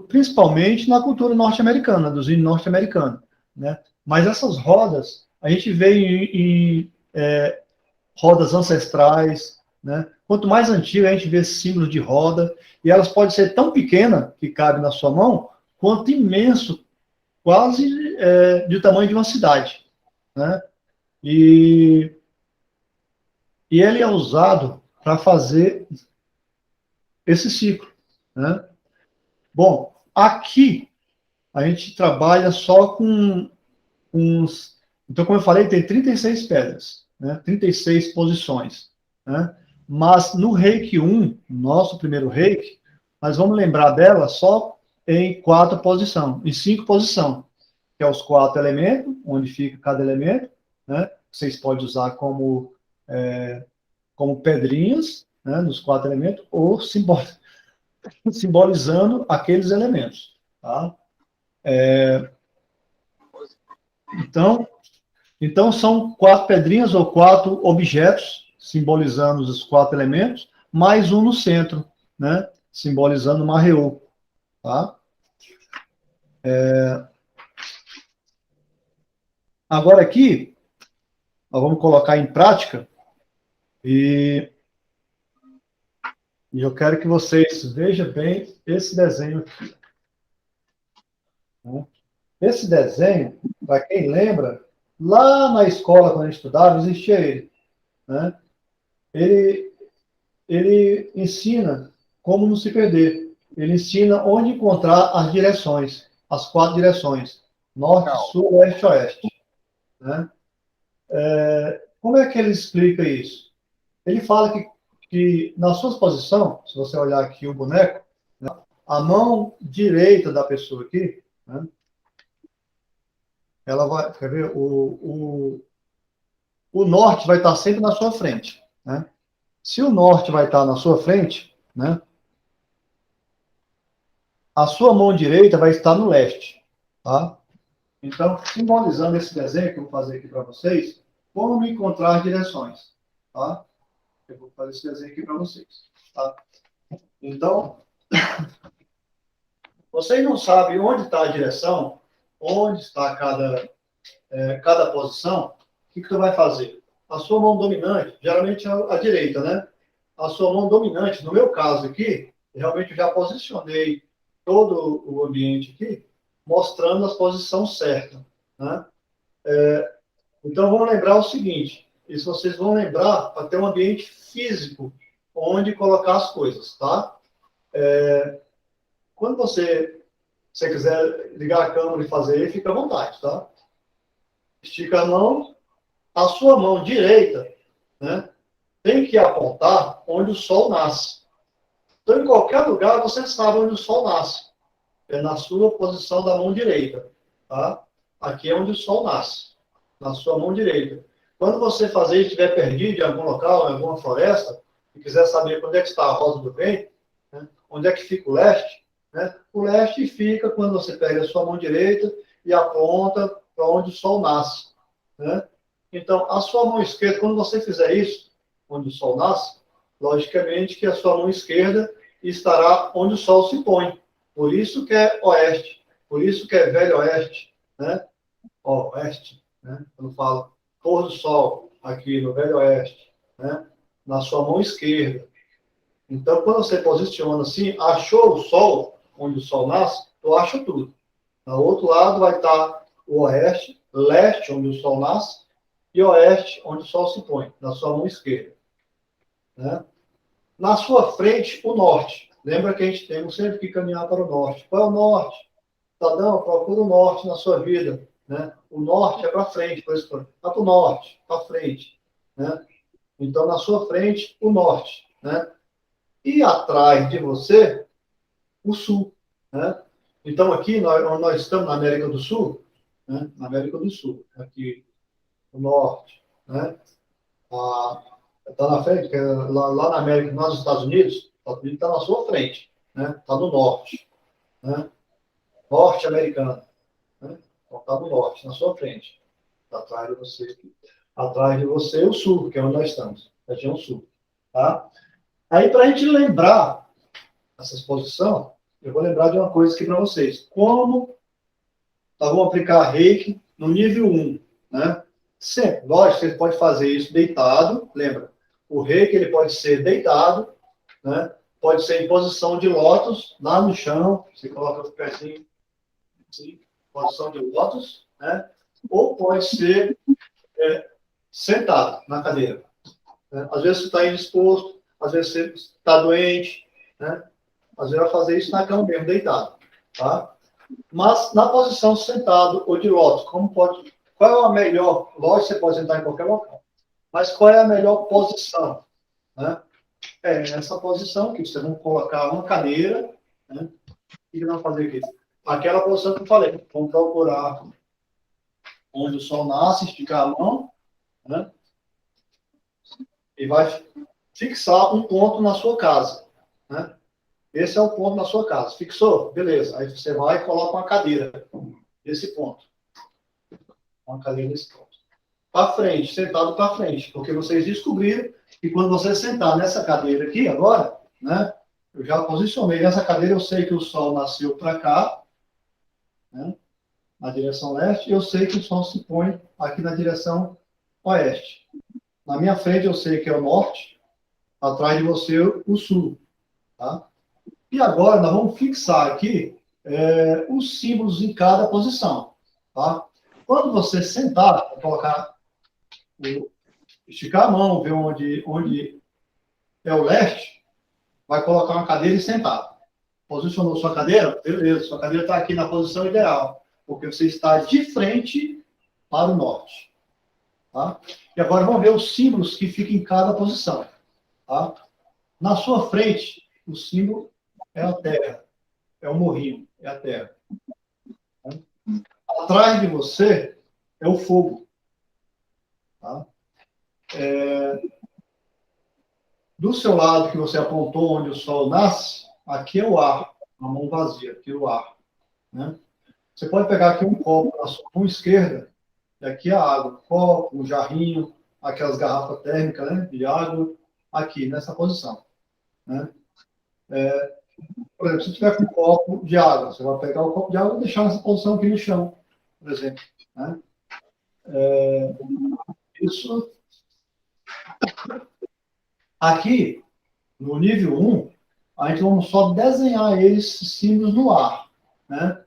principalmente na cultura norte-americana, dos índios norte-americanos, né? Mas essas rodas, a gente vê em rodas ancestrais, né? Quanto mais antiga, a gente vê símbolos de roda, e elas podem ser tão pequenas, que cabe na sua mão, quanto imenso, quase do tamanho de uma cidade, né? E ele é usado para fazer esse ciclo, né? Bom, aqui a gente trabalha só com uns. Então, como eu falei, tem 36 pedras, né? 36 posições, né? Mas no Reiki 1, nosso primeiro Reiki, nós vamos lembrar dela só em 4 posições, em 5 posições, que é os 4 elementos, onde fica cada elemento, né? Vocês podem usar como pedrinhas, né? Nos 4 elementos, ou simbolizando aqueles elementos, tá? Então, são 4 pedrinhas ou 4 objetos, simbolizando os 4 elementos, mais um no centro, né? Simbolizando uma Maheu, tá? Agora aqui, nós vamos colocar em prática e eu quero que vocês vejam bem esse desenho aqui. Né? Esse desenho, para quem lembra, lá na escola, quando a gente estudava, existia ele. Né? Ele, ele ensina como não se perder. Ele ensina onde encontrar as direções, as 4 direções: norte, sul, leste, oeste. Né? Como é que ele explica isso? Ele fala que na sua posição, se você olhar aqui o boneco, né, a mão direita da pessoa aqui, né, ela vai, quer ver, o norte vai estar sempre na sua frente. Né? Se o norte vai estar na sua frente, né, a sua mão direita vai estar no leste. Tá? Então, simbolizando esse desenho que eu vou fazer aqui para vocês, como encontrar direções. Tá? Eu vou fazer esse desenho aqui para vocês. Tá? Então, vocês não sabem onde está a direção, onde está cada posição, o que tu vai fazer? A sua mão dominante, geralmente a direita, né? A sua mão dominante, no meu caso aqui, realmente eu já posicionei todo o ambiente aqui, mostrando a posição certa, né? Então, vamos lembrar o seguinte, isso vocês vão lembrar para ter um ambiente físico onde colocar as coisas, tá? Quando você quiser ligar a câmera e fazer aí, fica à vontade, tá? Estica a mão, a sua mão direita, né, tem que apontar onde o sol nasce. Então, em qualquer lugar, você sabe onde o sol nasce. É na sua posição da mão direita, tá? Aqui é onde o sol nasce, na sua mão direita. Quando você fazer e estiver perdido em algum local, em alguma floresta, e quiser saber onde é que está a rosa do vento, né, onde é que fica o leste, né, o leste fica quando você pega a sua mão direita e aponta para onde o sol nasce, né? Então, a sua mão esquerda, quando você fizer isso, onde o sol nasce, logicamente que a sua mão esquerda estará onde o sol se põe. Por isso que é oeste, por isso que é velho oeste, né? Oeste, né? Quando falo pôr do sol aqui no velho oeste, né? Na sua mão esquerda. Então, quando você posiciona assim, achou o sol, onde o sol nasce, tu acha tudo. Do outro lado vai estar o oeste, leste, onde o sol nasce, e oeste, onde o sol se põe, na sua mão esquerda, né? Na sua frente, o norte. Lembra que a gente tem sempre que caminhar para o norte. Qual é o norte? Cidadão, procura o norte na sua vida, né? O norte é para frente, por isso, está para o norte, para frente, né? Então, na sua frente, o norte, né? E atrás de você, o sul, né? Então, aqui, nós estamos na América do Sul, né? Na América do Sul, aqui, o norte, né? Está na frente, lá na América, nos Estados Unidos está na sua frente, né? Está no norte, né? Norte americano, né? Então está no norte, na sua frente, tá atrás de você. Atrás de você o sul, que é onde nós estamos, região sul, tá? Aí, para a gente lembrar essa exposição, eu vou lembrar de uma coisa aqui para vocês. Como nós vamos aplicar reiki no nível 1, né? Sempre, lógico, você pode fazer isso deitado, lembra? O reiki, ele pode ser deitado, né? Pode ser em posição de lótus, lá no chão, você coloca o pezinho assim, posição de lótus, né? Ou pode ser sentado na cadeira, né? Às vezes você está indisposto, às vezes você está doente, né? Às vezes vai fazer isso na cama mesmo, deitado, tá? Mas na posição sentado ou de lótus, qual é a melhor? Lógico, você pode sentar em qualquer local, mas qual é a melhor posição, né? É essa posição que você vai colocar uma cadeira, né? E vamos fazer aqui. Aquela posição que eu falei. Vamos procurar onde o sol nasce, esticar a mão, né? E vai fixar um ponto na sua casa, né? Esse é o ponto na sua casa. Fixou? Beleza. Aí você vai e coloca uma cadeira nesse ponto. Uma cadeira nesse ponto. Para frente, sentado para frente. Porque vocês descobriram que quando você sentar nessa cadeira aqui agora, né? Eu já posicionei nessa cadeira, eu sei que o sol nasceu para cá, né? Na direção leste, e eu sei que o sol se põe aqui na direção oeste. Na minha frente eu sei que é o norte, atrás de você o sul, tá? E agora nós vamos fixar aqui os símbolos em cada posição, tá? Quando você sentar, colocar, esticar a mão, ver onde é o leste, vai colocar uma cadeira e sentar. Posicionou sua cadeira? Beleza, sua cadeira está aqui na posição ideal, porque você está de frente para o norte, tá? E agora vamos ver os símbolos que ficam em cada posição, tá? Na sua frente, o símbolo é a terra, é o morrinho, é a terra. Tá? Atrás de você é o fogo. Tá? Do seu lado que você apontou onde o sol nasce, aqui é o ar, a mão vazia, aqui é o ar. Né? Você pode pegar aqui um copo na sua mão esquerda, e aqui é a água, um copo, um jarrinho, aquelas garrafas térmicas, né, de água, aqui, nessa posição. Né? Por exemplo, se tiver com um copo de água, você vai pegar o copo de água e deixar nessa posição aqui no chão, por exemplo. Né? Isso. Aqui, no nível 1, a gente vamos só desenhar esses símbolos no ar, né?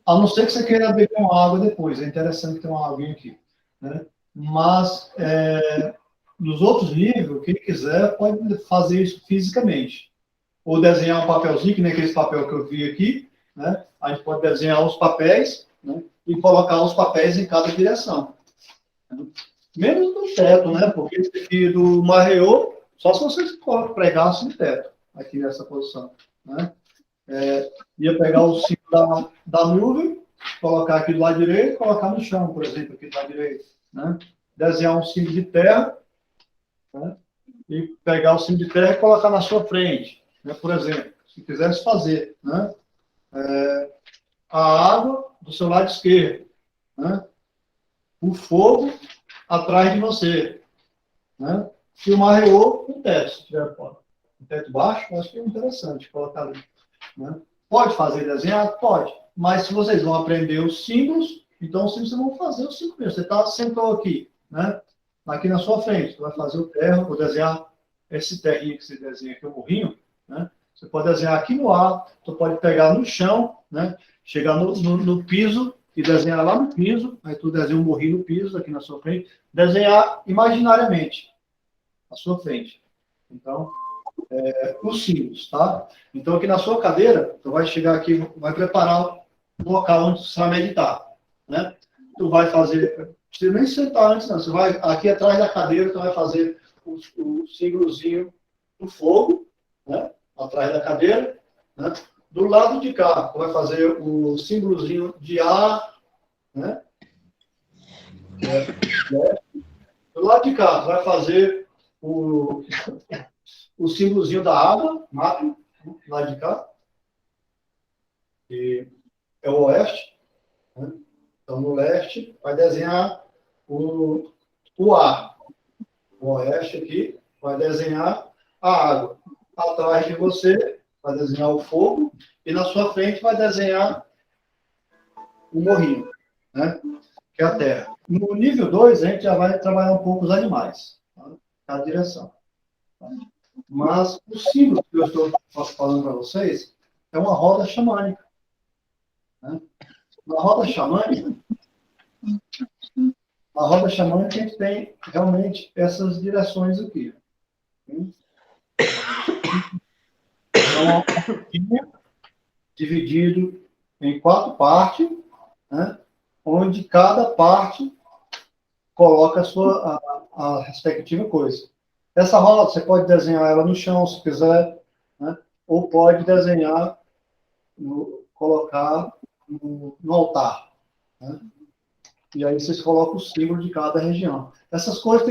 A não ser que você queira beber uma água depois, é interessante ter uma aguinha aqui, né? Mas, nos outros níveis, quem quiser pode fazer isso fisicamente. Ou desenhar um papelzinho, que nem aquele papel que eu vi aqui, né? A gente pode desenhar os papéis, né? E colocar os papéis em cada direção. Menos no teto, né? Porque esse aqui do Marreô, só se vocês pregassem no teto, aqui nessa posição, né? Ia pegar o símbolo da nuvem, colocar aqui do lado direito, colocar no chão, por exemplo, aqui do lado direito, né? Desenhar um símbolo de terra, né? E pegar o símbolo de terra e colocar na sua frente, né? Por exemplo, se quisesse fazer, né? A água do seu lado esquerdo, né? O fogo atrás de você, né? E o Marreô no teto, se tiver um teto baixo, eu acho que é interessante colocar ali, né? Pode fazer desenhar? Pode. Mas se vocês vão aprender os símbolos, então vocês vão fazer os símbolos. Você sentou aqui, né? Aqui na sua frente, você vai fazer o terra, vou desenhar esse terrinho que você desenha aqui, o morrinho, né? Você pode desenhar aqui no ar, você pode pegar no chão, né? Chegar no piso e desenhar lá no piso, aí tu desenha um morrinho no piso, aqui na sua frente, desenhar imaginariamente à sua frente. Então, os símbolos, tá? Então, aqui na sua cadeira, tu vai chegar aqui, vai preparar o local onde você vai meditar, né? Tu vai fazer, você nem sentar antes, não. Você vai aqui atrás da cadeira, tu vai fazer o símbolozinho do fogo, né? Atrás da cadeira, né? Do lado de cá, tu vai fazer o símbolozinho de ar, né? Do lado de cá, tu vai fazer o símbolozinho da água, mapa, lá de cá, que é o oeste, né? Então, no leste, vai desenhar o ar. O oeste aqui vai desenhar a água. Atrás de você, vai desenhar o fogo, e na sua frente vai desenhar o morrinho, né? Que é a terra. No nível 2, a gente já vai trabalhar um pouco os animais, tá? A direção. Tá? Mas o símbolo que eu estou falando para vocês é uma roda xamânica, né? Na roda xamânica, a gente tem realmente essas direções aqui. Então, dividido em 4 partes, né? Onde cada parte coloca a respectiva coisa. Essa roda, você pode desenhar ela no chão, se quiser, né? Ou pode desenhar, colocar no altar, né? E aí vocês colocam o símbolo de cada região. Essas coisas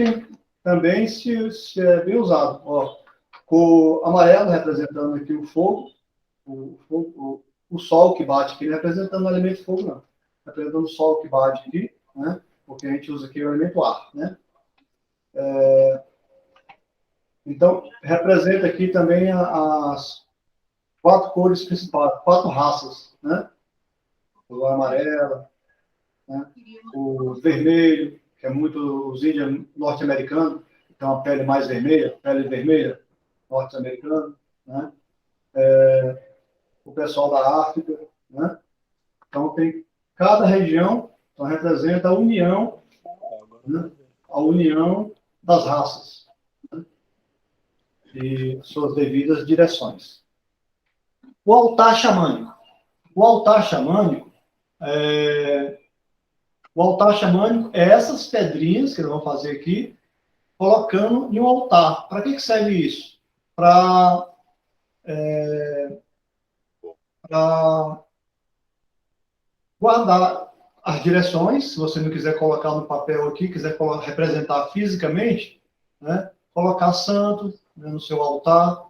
também se é bem usado. Ó, com o amarelo representando aqui o fogo, o sol que bate aqui, não representando o elemento fogo, não. Representando o sol que bate aqui, né? Porque a gente usa aqui o elemento ar, né? Então, representa aqui também as 4 cores principais, 4 raças, né? O amarelo, né? O vermelho, que é muito os índios norte-americanos, que tem uma pele mais vermelha, pele vermelha, norte-americano, né? O pessoal da África, né? Então, tem cada região, então, representa a união, né? A união das raças, né? E suas devidas direções. O altar xamânico. O altar xamânico é essas pedrinhas que eles vão fazer aqui, colocando em um altar. Para que serve isso? Para guardar as direções, se você não quiser colocar no papel aqui, quiser representar fisicamente, né? Colocar santo, né, no seu altar.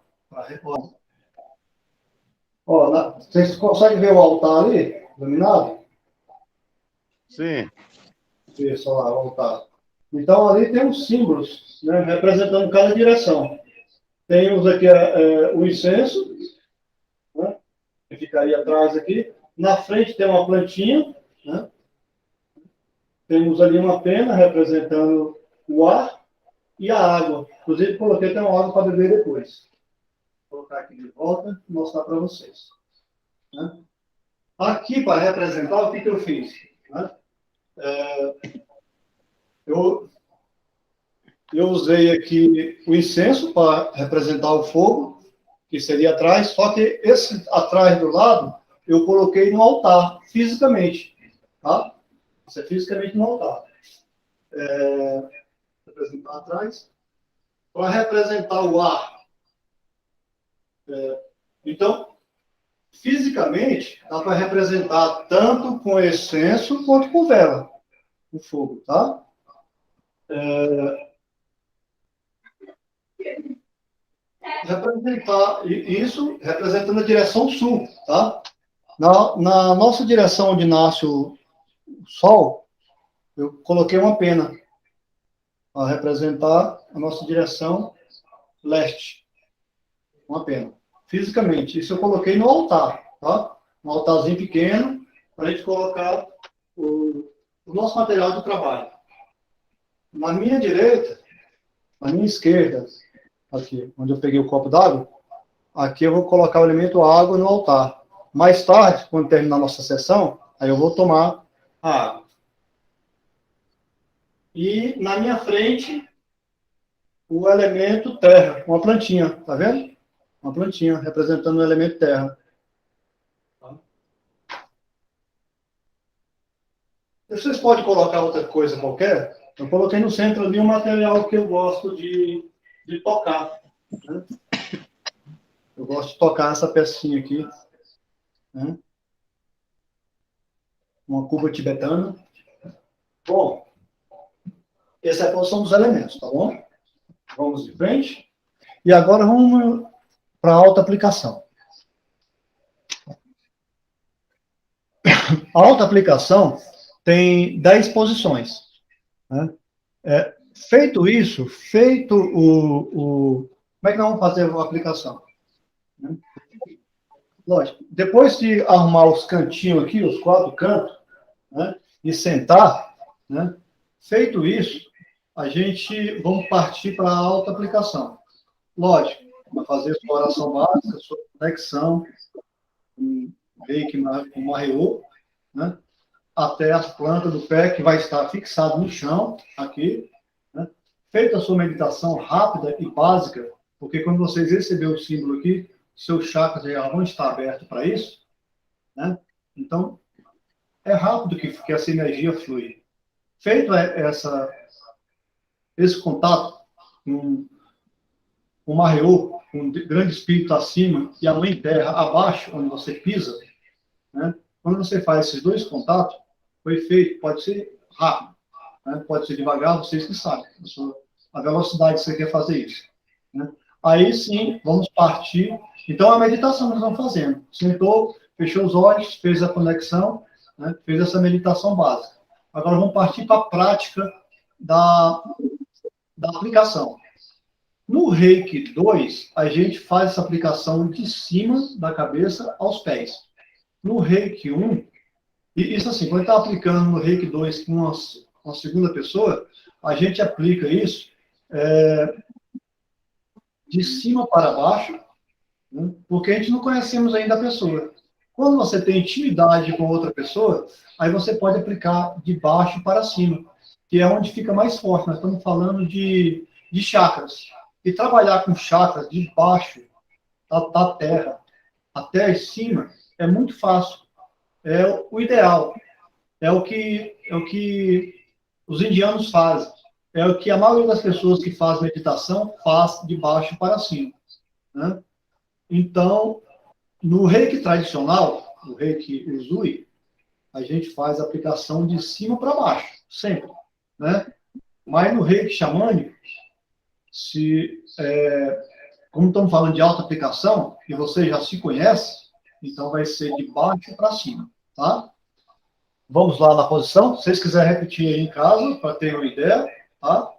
Ó, vocês conseguem ver o altar ali, iluminado? Sim. Isso, lá, o altar. Então, ali tem os símbolos, né, representando cada direção. Temos aqui o incenso, né, que ficaria atrás aqui. Na frente tem uma plantinha, né? Temos ali uma pena representando o ar e a água. Inclusive, coloquei até uma água para beber depois. Vou colocar aqui de volta e mostrar para vocês. Né? Aqui, para representar, o que eu fiz? Né? Eu usei aqui o incenso para representar o fogo, que seria atrás, só que esse atrás do lado, eu coloquei no altar, fisicamente. Tá? Isso é fisicamente no altar. Representar atrás. Para representar o ar. Então, fisicamente, dá para representar tanto com incenso quanto com vela, o fogo, tá? Representar isso representando a direção sul, tá? Na nossa direção onde nasce o sol, eu coloquei uma pena para representar a nossa direção leste, uma pena. Fisicamente, isso eu coloquei no altar, tá? Um altarzinho pequeno para a gente colocar o nosso material de trabalho. Na minha direita, na minha esquerda, aqui, onde eu peguei o copo d'água, aqui eu vou colocar o elemento água no altar. Mais tarde, quando terminar a nossa sessão, aí eu vou tomar a água. E na minha frente, o elemento terra, uma plantinha, tá vendo? Uma plantinha representando o elemento terra. Vocês podem colocar outra coisa qualquer? Eu coloquei no centro ali um material que eu gosto de tocar. Né? Eu gosto de tocar essa pecinha aqui. Né? Uma cuba tibetana. Bom, essa é a posição dos elementos, tá bom? Vamos de frente. E agora vamos para a alta aplicação. A alta aplicação tem 10 posições. Né? Feito isso, como é que nós vamos fazer a aplicação? Né? Lógico, depois de arrumar os cantinhos aqui, os 4 cantos, né, e sentar, né, feito isso, a gente vamos partir para a alta aplicação. Lógico, vai fazer sua oração básica, sua conexão, um reiki, um marreô, né, até as plantas do pé, que vai estar fixado no chão, aqui, né, feita a sua meditação rápida e básica, porque quando vocês receberem o símbolo aqui, seus chakras já vão estar abertos para isso, né? Então, é rápido que essa energia flui. Feito esse contato com o Marreô, com o grande espírito acima e a mãe terra abaixo, onde você pisa, né? Quando você faz esses 2 contatos, o efeito pode ser rápido, né? Pode ser devagar, vocês que sabem a velocidade que você quer fazer isso. Né? Aí sim, vamos partir. Então, a meditação que nós estamos fazendo. Sentou, fechou os olhos, fez a conexão, né? Fez essa meditação básica. Agora vamos partir para a prática da aplicação. No Reiki 2, a gente faz essa aplicação de cima da cabeça aos pés. No Reiki 1, e isso assim, quando está aplicando no Reiki 2 com uma segunda pessoa, a gente aplica isso de cima para baixo, né? Porque a gente não conhecemos ainda a pessoa. Quando você tem intimidade com outra pessoa, aí você pode aplicar de baixo para cima, que é onde fica mais forte. Nós estamos falando de chakras. E trabalhar com chakras de baixo da terra até cima é muito fácil. É o ideal. É o que os indianos fazem. É o que a maioria das pessoas que fazem meditação faz de baixo para cima. Né? Então, no Reiki tradicional, no Reiki Usui, a gente faz a aplicação de cima para baixo, sempre. Né? Mas no Reiki xamânico, como estamos falando de alta aplicação, e você já se conhece, então vai ser de baixo para cima. Tá? Vamos lá na posição. Se vocês quiserem repetir aí em casa, para ter uma ideia, tá?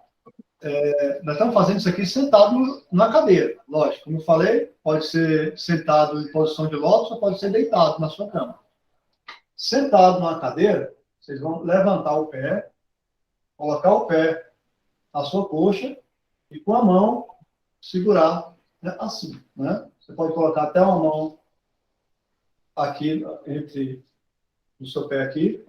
Nós estamos fazendo isso aqui sentado na cadeira. Lógico, como eu falei, pode ser sentado em posição de lótus ou pode ser deitado na sua cama. Sentado na cadeira, vocês vão levantar o pé, colocar o pé na sua coxa e com a mão segurar, né, assim, né? Você pode colocar até uma mão aqui entre o seu pé aqui,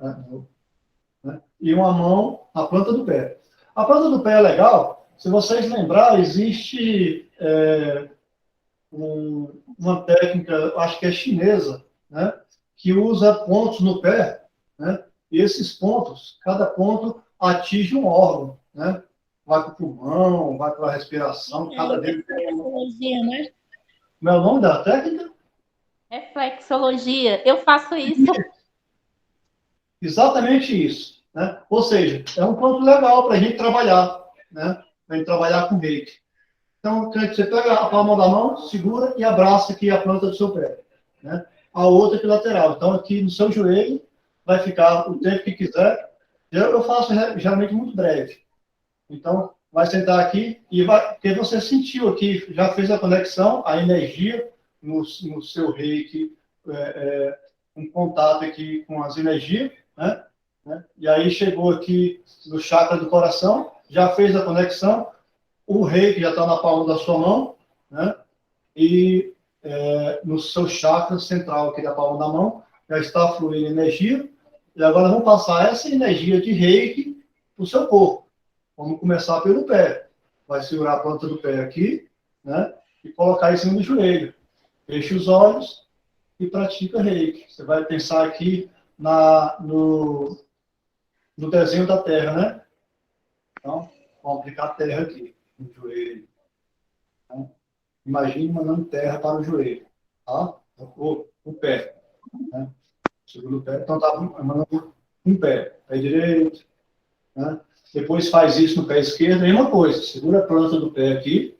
né? E uma mão na planta do pé. A planta do pé é legal. Se vocês lembrar, existe uma técnica, acho que é chinesa, né? Que usa pontos no pé, né? E esses pontos, cada ponto atinge um órgão, né? Vai para o pulmão, vai para a respiração, cada deles tem Reflexologia, né? Como é o nome da técnica? Reflexologia. Eu faço isso. Exatamente isso, né? Ou seja, é um ponto legal para a gente trabalhar, né? Para a gente trabalhar com reiki. Então, você pega a palma da mão, segura e abraça aqui a planta do seu pé, né? A outra aqui lateral. Então, aqui no seu joelho, vai ficar o tempo que quiser. Eu faço geralmente muito breve. Então, vai sentar aqui e vai, porque você sentiu aqui, já fez a conexão, a energia no seu reiki, um contato aqui com as energias, né? E aí chegou aqui no chakra do coração, já fez a conexão, o reiki já está na palma da sua mão, né? E no seu chakra central aqui da palma da mão, já está fluindo energia, e agora vamos passar essa energia de reiki para o seu corpo. Vamos começar pelo pé. Vai segurar a planta do pé aqui, né? E colocar em cima do joelho. Feche os olhos e pratica reiki. Você vai pensar aqui no desenho da Terra, né? Então, vamos aplicar a Terra aqui, no joelho. Então, imagine mandando terra para o joelho, tá? O pé, né? Segura o pé. Então, tá mandando um pé direito, né? Depois faz isso no pé esquerdo, mesma coisa. Segura a planta do pé aqui,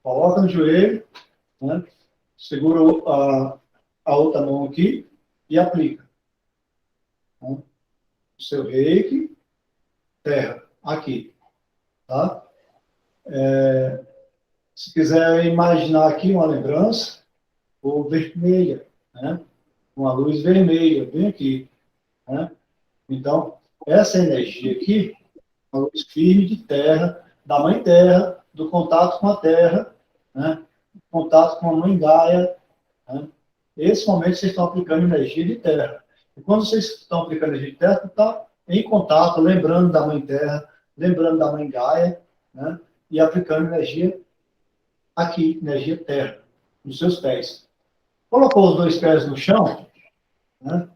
coloca no joelho, né? Segura a outra mão aqui e aplica. Né? O seu reiki, terra, aqui. Tá? Se quiser imaginar aqui uma lembrança, ou vermelha, né? Uma luz vermelha, bem aqui. Né? Então, essa energia aqui, uma luz firme de terra, da mãe terra, do contato com a terra, né? Contato com a mãe Gaia. Né? Esse momento vocês estão aplicando energia de terra. E quando vocês estão aplicando energia de terra, está em contato, lembrando da mãe terra, lembrando da mãe Gaia, né? E aplicando energia aqui, energia terra, nos seus pés. Colocou os dois pés no chão, né?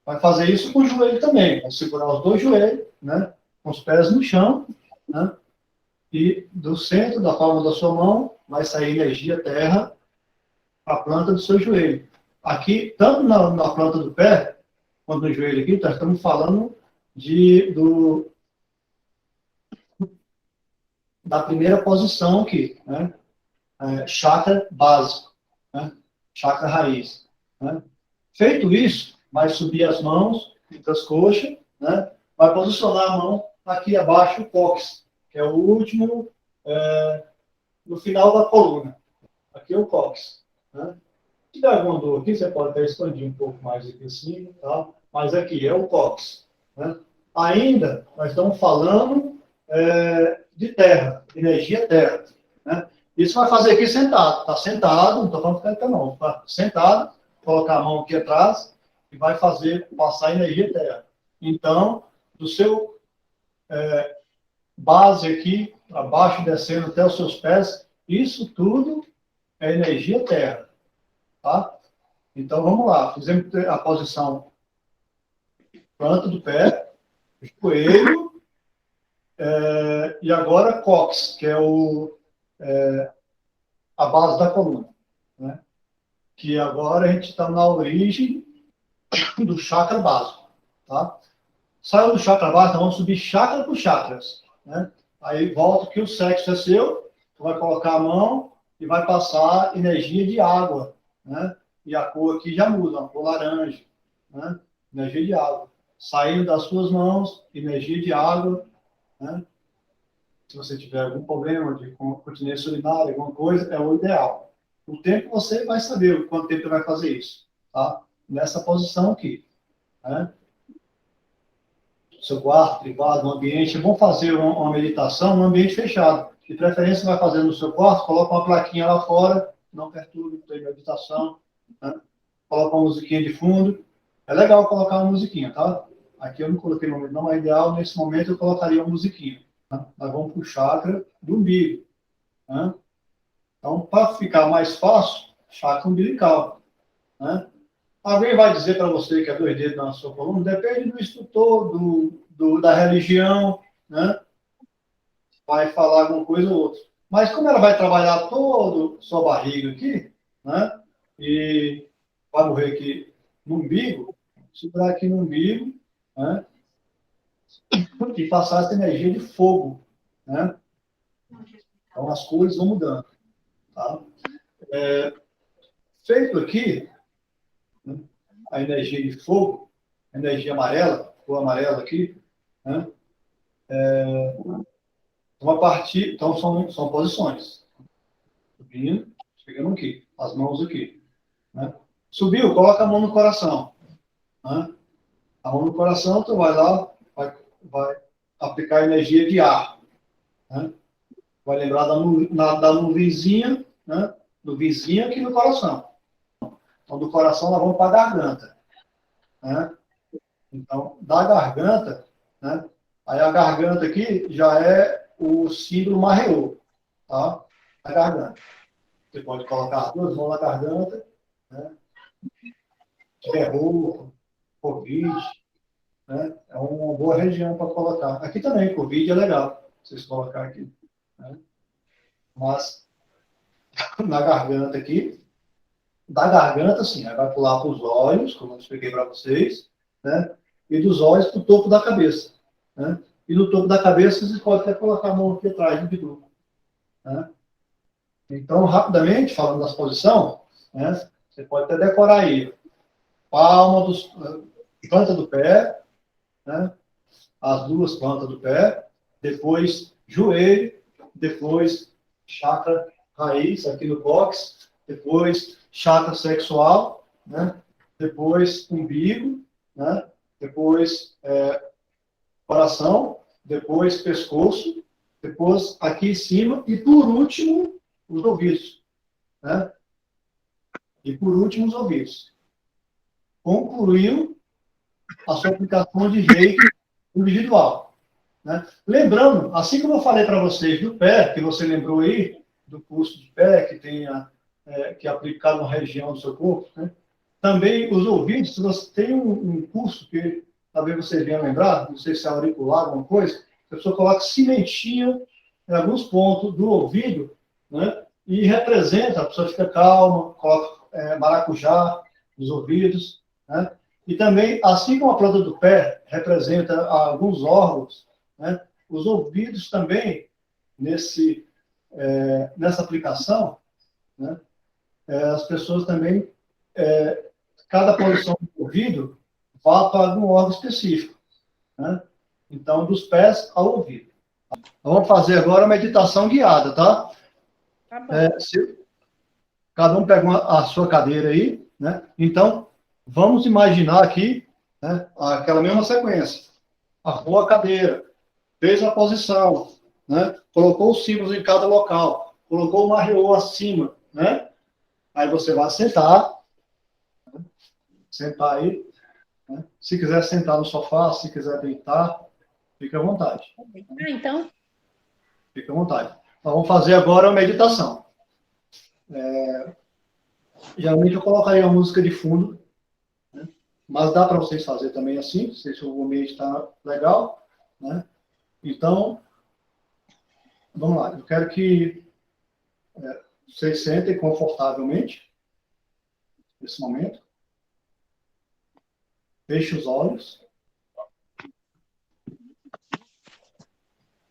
Vai fazer isso com o joelho também. Vai segurar os dois joelhos, né? Com os pés no chão, né? E do centro da palma da sua mão vai sair energia terra para a planta do seu joelho. Aqui, tanto na planta do pé, quanto no joelho aqui, nós estamos falando da primeira posição aqui, né? Chakra básico, né? Chakra raiz. Né? Feito isso, vai subir as mãos entre as coxas, né? Vai posicionar a mão aqui abaixo, o cóccix, que é o último, no final da coluna. Aqui é o cóccix. Né? Se tiver alguma dor aqui, você pode até expandir um pouco mais aqui assim, tá? Mas aqui é o cóccix. Né? Ainda, nós estamos falando de terra, energia terra. Né? Isso vai fazer aqui sentado. Está sentado, não estou falando ficar aqui não. Tá sentado, colocar a mão aqui atrás e vai passar energia terra. Então, do seu base aqui, abaixo, descendo até os seus pés, isso tudo é energia terra. Tá? Então, vamos lá. Fizemos a posição planta do pé, joelho, e agora cóccix, que é a base da coluna. Né? Que agora a gente está na origem do chakra básico. Tá? Saiu do chakra básico, vamos subir chakra por chakras. Né? Aí volta que o sexo é seu, tu vai colocar a mão e vai passar energia de água. Né? E a cor aqui já muda, uma cor laranja. Né? Energia de água. Saindo das suas mãos, energia de água. Né? Se você tiver algum problema de continência urinária, alguma coisa, é o ideal. O tempo você vai saber quanto tempo você vai fazer isso. Tá? Nessa posição aqui. Né? seu quarto privado, no ambiente, é bom fazer uma meditação no ambiente fechado. De preferência, você vai fazer no seu quarto, coloca uma plaquinha lá fora, não perturbe a meditação, né? Coloca uma musiquinha de fundo. É legal colocar uma musiquinha, tá? Aqui eu não coloquei no momento, não é ideal. Nesse momento eu colocaria uma musiquinha. Tá? Nós vamos para o chakra do umbigo. Né? Então, para ficar mais fácil, chakra umbilical. Né? Alguém vai dizer para você que é 2 dedos na sua coluna? Depende do instrutor, da religião, né? Vai falar alguma coisa ou outra. Mas como ela vai trabalhar toda a sua barriga aqui, né? E vai morrer aqui no umbigo, segurar aqui no umbigo, né? E passar essa energia de fogo, né? Então as cores vão mudando, tá? Feito aqui, né? A energia de fogo, a energia amarela, cor amarela aqui, né? Uma partir, então são posições. Subindo, chegando aqui, as mãos aqui, né? Subiu, coloca a mão no coração, né? A mão no coração, tu vai lá, vai aplicar energia de ar, né? Vai lembrar da nuvenzinha, né? Do vizinho aqui no coração. Então, do coração nós vamos para a garganta, né? Então, da garganta, né? Aí a garganta aqui já é o símbolo marreou, tá? A garganta. Você pode colocar as 2 mãos na garganta, né? Se tiver roupa, Covid, né? É uma boa região para colocar. Aqui também, Covid é legal, vocês colocar aqui, né? Mas na garganta aqui, da garganta, sim, aí vai pular para os olhos, como eu expliquei para vocês, né? E dos olhos para o topo da cabeça, né? E no topo da cabeça, vocês podem até colocar a mão aqui atrás do bidu, né? Então, rapidamente, falando das posições, né? Você pode até decorar aí. Palma dos, planta do pé, né? As 2 plantas do pé, depois joelho, depois chakra raiz aqui no cóccix, depois chakra sexual, né? Depois umbigo, né? Depois coração, depois pescoço, depois aqui em cima e por último os ouvidos, né? E por último os ouvidos. Concluiu a sua aplicação de reiki individual, né? Lembrando, assim como eu falei para vocês do pé, que você lembrou aí, do curso de pé, que tem que é aplicado na região do seu corpo, né? Também os ouvidos, se você tem um curso que talvez você venha lembrar, não sei se é auricular, alguma coisa, a pessoa coloca cimentinha em alguns pontos do ouvido, né? E representa, a pessoa fica calma, coloca maracujá nos ouvidos, né? E também, assim como a planta do pé representa alguns órgãos, né? Os ouvidos também, nessa aplicação, né? As pessoas também, cada posição do ouvido vai para algum órgão específico, né? Então, dos pés ao ouvido. Então, vamos fazer agora a meditação guiada, tá? Tá bom. Cada um pega a sua cadeira aí, né? Então, vamos imaginar aqui, né, aquela mesma sequência. Arrumou a cadeira, fez a posição, né? Colocou os símbolos em cada local, colocou o marreô acima, né? Aí você vai sentar, né? Sentar aí, né? Se quiser sentar no sofá, se quiser deitar, fique à vontade. Então, Fique à vontade. Então, vamos fazer agora a meditação. Geralmente eu colocaria uma música de fundo, né? Mas dá para vocês fazer também assim, se o ambiente está legal, né? Então, vamos lá. Eu quero que vocês sentem confortavelmente nesse momento. Feche os olhos.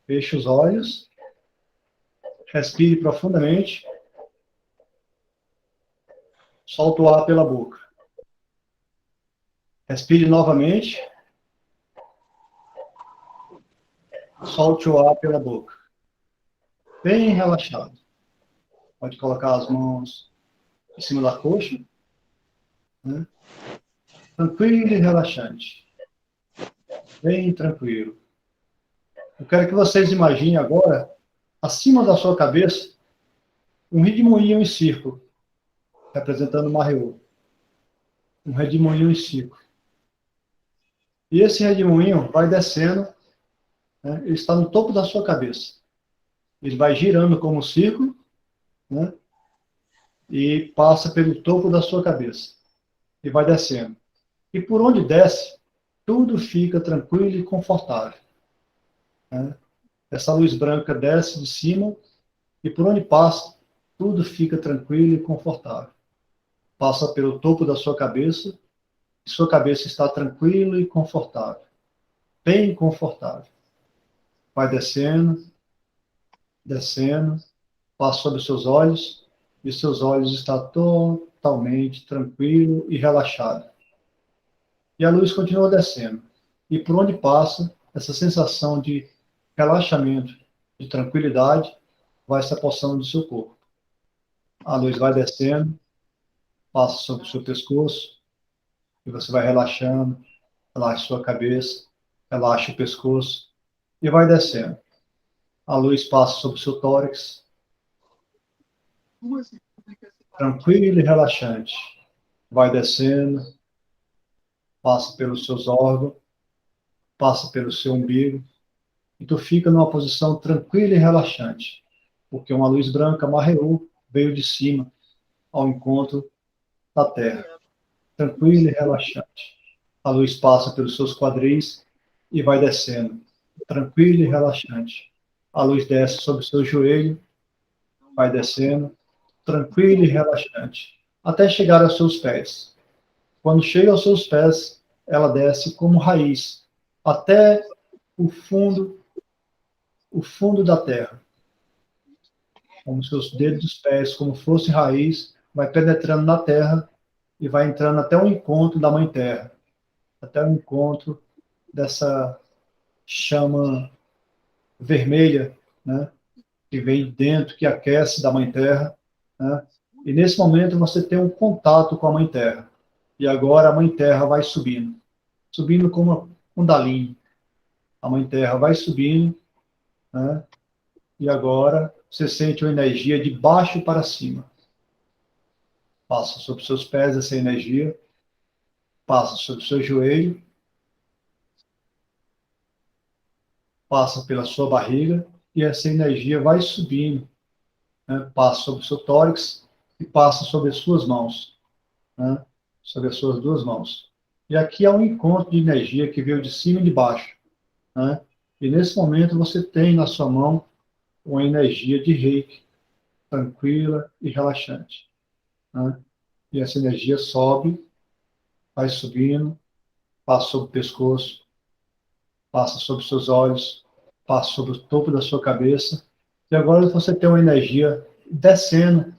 Feche os olhos. Respire profundamente. Solta o ar pela boca. Respire novamente. Solte o ar pela boca. Bem relaxado. Pode colocar as mãos em cima da coxa, né? Tranquilo e relaxante. bem tranquilo. Eu quero que vocês imaginem agora, acima da sua cabeça, um redemoinho em círculo, representando uma Marreô. Um redemoinho em círculo. E esse redemoinho vai descendo, né? Ele está no topo da sua cabeça. Ele vai girando como um círculo, né? E passa pelo topo da sua cabeça. E vai descendo. E por onde desce, tudo fica tranquilo e confortável, né? Essa luz branca desce de cima e por onde passa, tudo fica tranquilo e confortável. Passa pelo topo da sua cabeça e sua cabeça está tranquila e confortável. Bem confortável. Vai descendo, descendo, passa sobre os seus olhos e seus olhos estão totalmente tranquilo e relaxado. E a luz continua descendo. E por onde passa, essa sensação de relaxamento, de tranquilidade, vai se apossando do seu corpo. A luz vai descendo, passa sobre o seu pescoço, e você vai relaxando, relaxa sua cabeça, relaxa o pescoço, e vai descendo. A luz passa sobre o seu tórax, tranquilo e relaxante. Vai descendo, passa pelos seus órgãos, passa pelo seu umbigo, e tu fica numa posição tranquila e relaxante, porque uma luz branca marreou, veio de cima ao encontro da Terra, tranquila e relaxante. A luz passa pelos seus quadris e vai descendo, tranquila e relaxante. A luz desce sobre o seu joelho, vai descendo, tranquila e relaxante, até chegar aos seus pés. Quando chega aos seus pés, ela desce como raiz, até o fundo da terra. Como seus dedos dos pés, como fosse raiz, vai penetrando na terra e vai entrando até o encontro da Mãe Terra, até o encontro dessa chama vermelha, né, que vem dentro, que aquece da Mãe Terra, né, e nesse momento você tem um contato com a Mãe Terra. E agora a Mãe Terra vai subindo, subindo como uma Kundalini. A Mãe Terra vai subindo, né, e agora você sente uma energia de baixo para cima. Passa sobre os seus pés essa energia, passa sobre o seu joelho, passa pela sua barriga, e essa energia vai subindo, né, passa sobre o seu tórax e passa sobre as suas mãos, né, sobre as suas duas mãos. E aqui há um encontro de energia que veio de cima e de baixo, né? E nesse momento você tem na sua mão uma energia de reiki, tranquila e relaxante, né? E essa energia sobe, vai subindo, passa sobre o pescoço, passa sobre os seus olhos, passa sobre o topo da sua cabeça, e agora você tem uma energia descendo,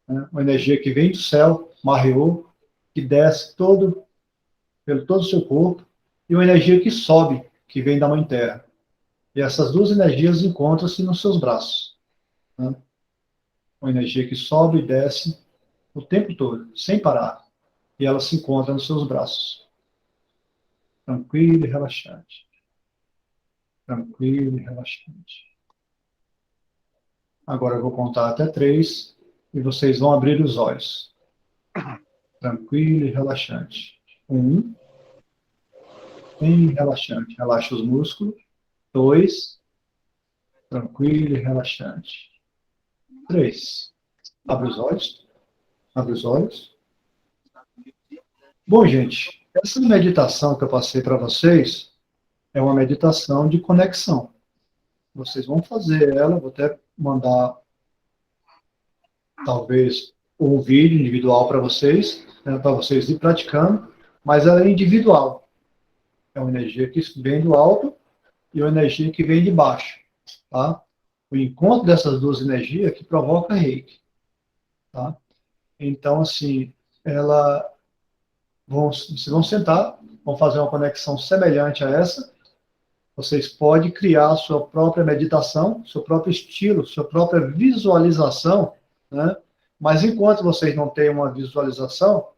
né? Uma energia que vem do céu, Marreô, que desce pelo todo o seu corpo, e uma energia que sobe, que vem da Mãe Terra. E essas duas energias encontram-se nos seus braços, né? Uma energia que sobe e desce o tempo todo, sem parar. E ela se encontra nos seus braços. Tranquilo e relaxante. Tranquilo e relaxante. Agora eu vou contar até 3 e vocês vão abrir os olhos. Tranquilo e relaxante. 1. Bem relaxante. Relaxa os músculos. 2. Tranquilo e relaxante. 3. Abre os olhos. Abre os olhos. Bom, gente, essa meditação que eu passei para vocês é uma meditação de conexão. Vocês vão fazer ela, vou até mandar, talvez, um vídeo individual para vocês, né, para vocês ir praticando, mas ela é individual. É uma energia que vem do alto e uma energia que vem de baixo. Tá? O encontro dessas duas energias que provoca reiki. Tá? Então, assim, vocês vão sentar, vão fazer uma conexão semelhante a essa. Vocês podem criar a sua própria meditação, seu próprio estilo, sua própria visualização, né? Mas enquanto vocês não têm uma visualização,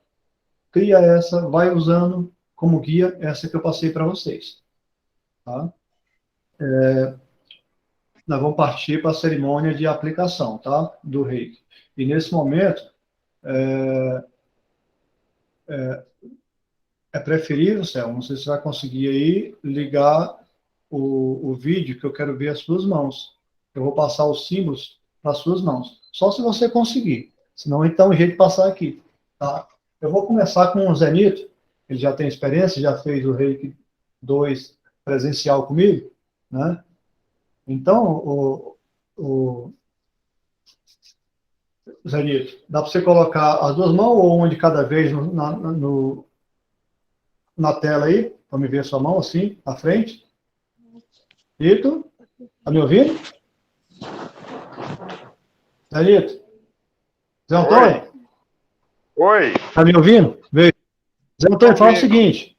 cria essa, vai usando como guia essa que eu passei para vocês. tá? Nós vamos partir para a cerimônia de aplicação, tá? Do reiki. E nesse momento, é preferível, Céu, não sei se você vai conseguir aí ligar o vídeo, que eu quero ver as suas mãos. Eu vou passar os símbolos para as suas mãos. Só se você conseguir. Senão, então, um jeito de passar aqui, tá? Eu vou começar com o Zenito. Ele já tem experiência, já fez o Reiki 2 presencial comigo, né? Então, o Zenito, dá para você colocar as duas mãos ou uma de cada vez na tela aí, para me ver a sua mão assim, à frente? Ito, tá me ouvindo? Zenito? Zé Antônio? Oi. Tá me ouvindo? Veio. Zé Antônio, fala o seguinte,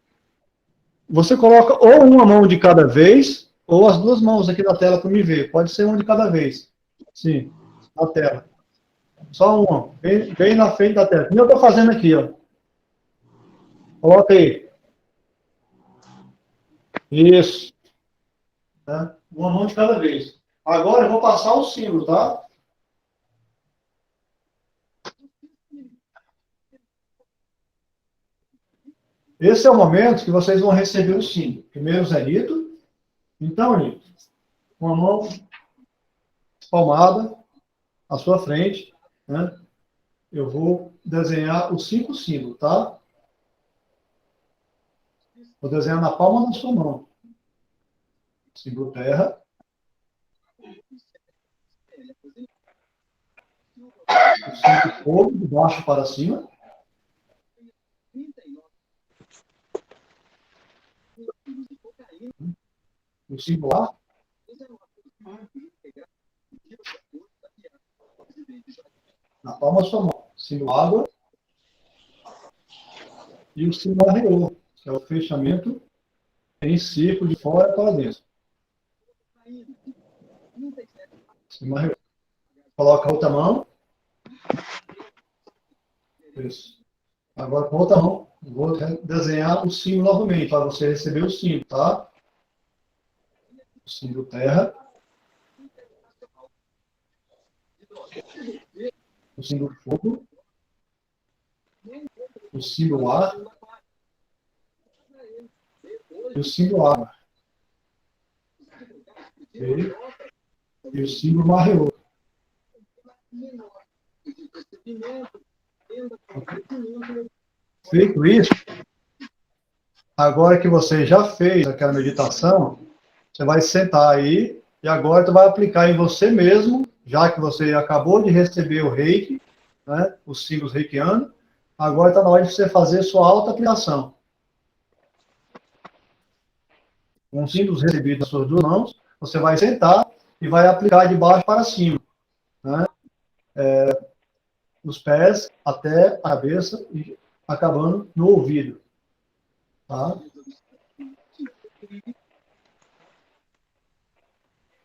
você coloca ou uma mão de cada vez, ou as duas mãos aqui na tela para me ver. Pode ser uma de cada vez. Sim, na tela. Só uma, bem na frente da tela. Como eu estou fazendo aqui, ó. Coloca aí. Isso. Tá? Uma mão de cada vez. Agora eu vou passar o símbolo, tá? Esse é o momento que vocês vão receber o símbolo. Primeiro o Zenito. Então, Nito, uma mão espalmada à sua frente, né? Eu vou desenhar os 5 símbolos, tá? Vou desenhar na palma da sua mão. Símbolo terra. O símbolo fogo, de baixo para cima. O símbolo ar. Na palma da sua mão. Símbolo água. E o símbolo arreô, que é o fechamento em círculo de fora para dentro. Símbolo arreô. Coloca a outra mão. Isso. Agora, com a outra mão, vou desenhar o símbolo novamente, para você receber o símbolo, tá? O símbolo terra. O símbolo fogo. O símbolo ar. E o símbolo água. Okay? E o símbolo marreou. Feito isso, agora que você já fez aquela meditação, você vai sentar aí e agora você vai aplicar em você mesmo, já que você acabou de receber o reiki, né, os símbolos reikianos, agora está na hora de você fazer sua auto-aplicação. Com os símbolos recebidos nas suas duas mãos, você vai sentar e vai aplicar de baixo para cima, né? Os pés até a cabeça e acabando no ouvido. Tá?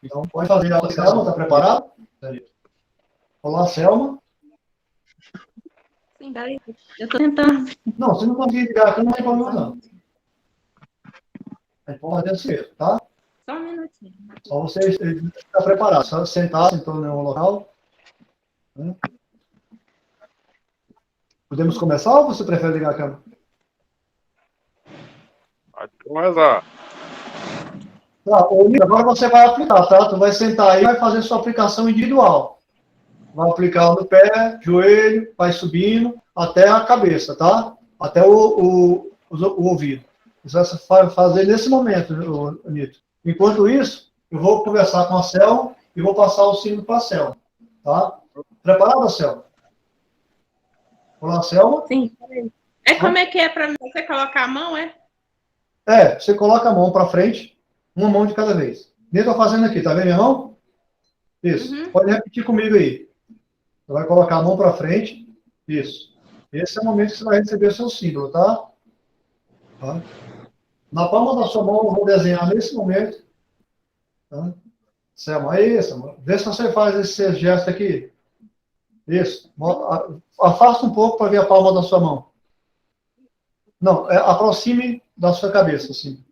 Então, pode fazer a Selma, está preparado? Olá, Selma. Sim, peraí. Eu estou tentando. Não, se não conseguir ligar aqui, não tem problema, não. A gente pode fazer assim mesmo, tá? Só um minutinho. Só você ficar preparado. Só sentar, sentou em um local. Né? Podemos começar ou você prefere ligar a câmera? Pode começar. Tá, agora você vai aplicar, tá? Tu vai sentar aí e vai fazer sua aplicação individual. Vai aplicar no pé, joelho, vai subindo até a cabeça, tá? Até o ouvido. Isso vai fazer nesse momento, Nito. Enquanto isso, eu vou conversar com a Selma e vou passar o símbolo para a Selma, tá? Preparada, Selma? Olá, Selma? Sim, peraí. Como é que é para você colocar a mão, é? Você coloca a mão para frente, uma mão de cada vez. Nem estou fazendo aqui, tá vendo minha mão? Isso. Uhum. Pode repetir comigo aí. Você vai colocar a mão para frente. Isso. Esse é o momento que você vai receber o seu símbolo, tá? Tá? Na palma da sua mão, eu vou desenhar nesse momento. Tá? Selma, é isso. Vê se você faz esse gesto aqui. Isso. Afasta um pouco para ver a palma da sua mão. Não, aproxime da sua cabeça, assim.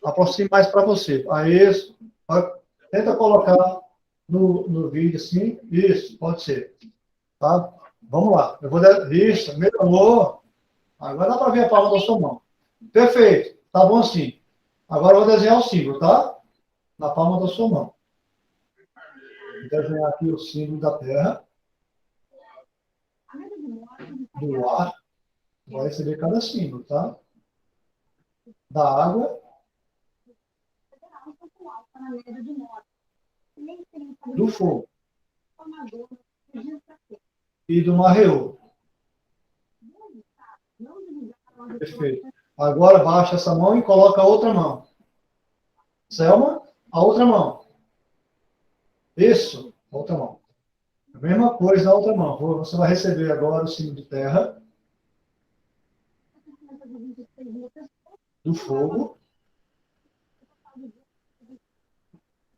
aproxime mais para você. Aí, tenta colocar no vídeo assim. Isso, pode ser. Tá? Vamos lá. Eu vou dar. Isso, meu amor. Agora dá para ver a palma da sua mão. Perfeito. Tá bom assim. Agora eu vou desenhar o símbolo, tá? Na palma da sua mão. Vou desenhar aqui o símbolo da Terra. Do ar. Vai receber cada símbolo, tá? Da água. Do fogo. E do marreô. Perfeito. Agora baixa essa mão e coloca a outra mão. Selma, a outra mão. Isso, outra mão. A mesma coisa na outra mão. Você vai receber agora o símbolo de terra, do fogo,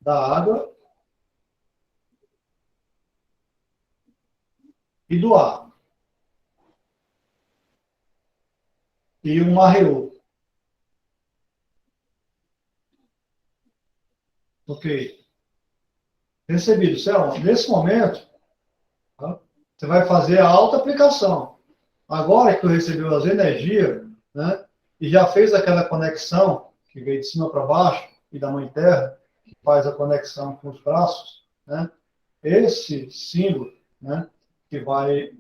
da água e do ar. E um marreô. Ok. Recebido, Selma. Nesse momento, tá? Você vai fazer a auto-aplicação. Agora que tu recebeu as energias, né, e já fez aquela conexão que veio de cima para baixo e da Mãe Terra, que faz a conexão com os braços, né, esse símbolo, né, que vai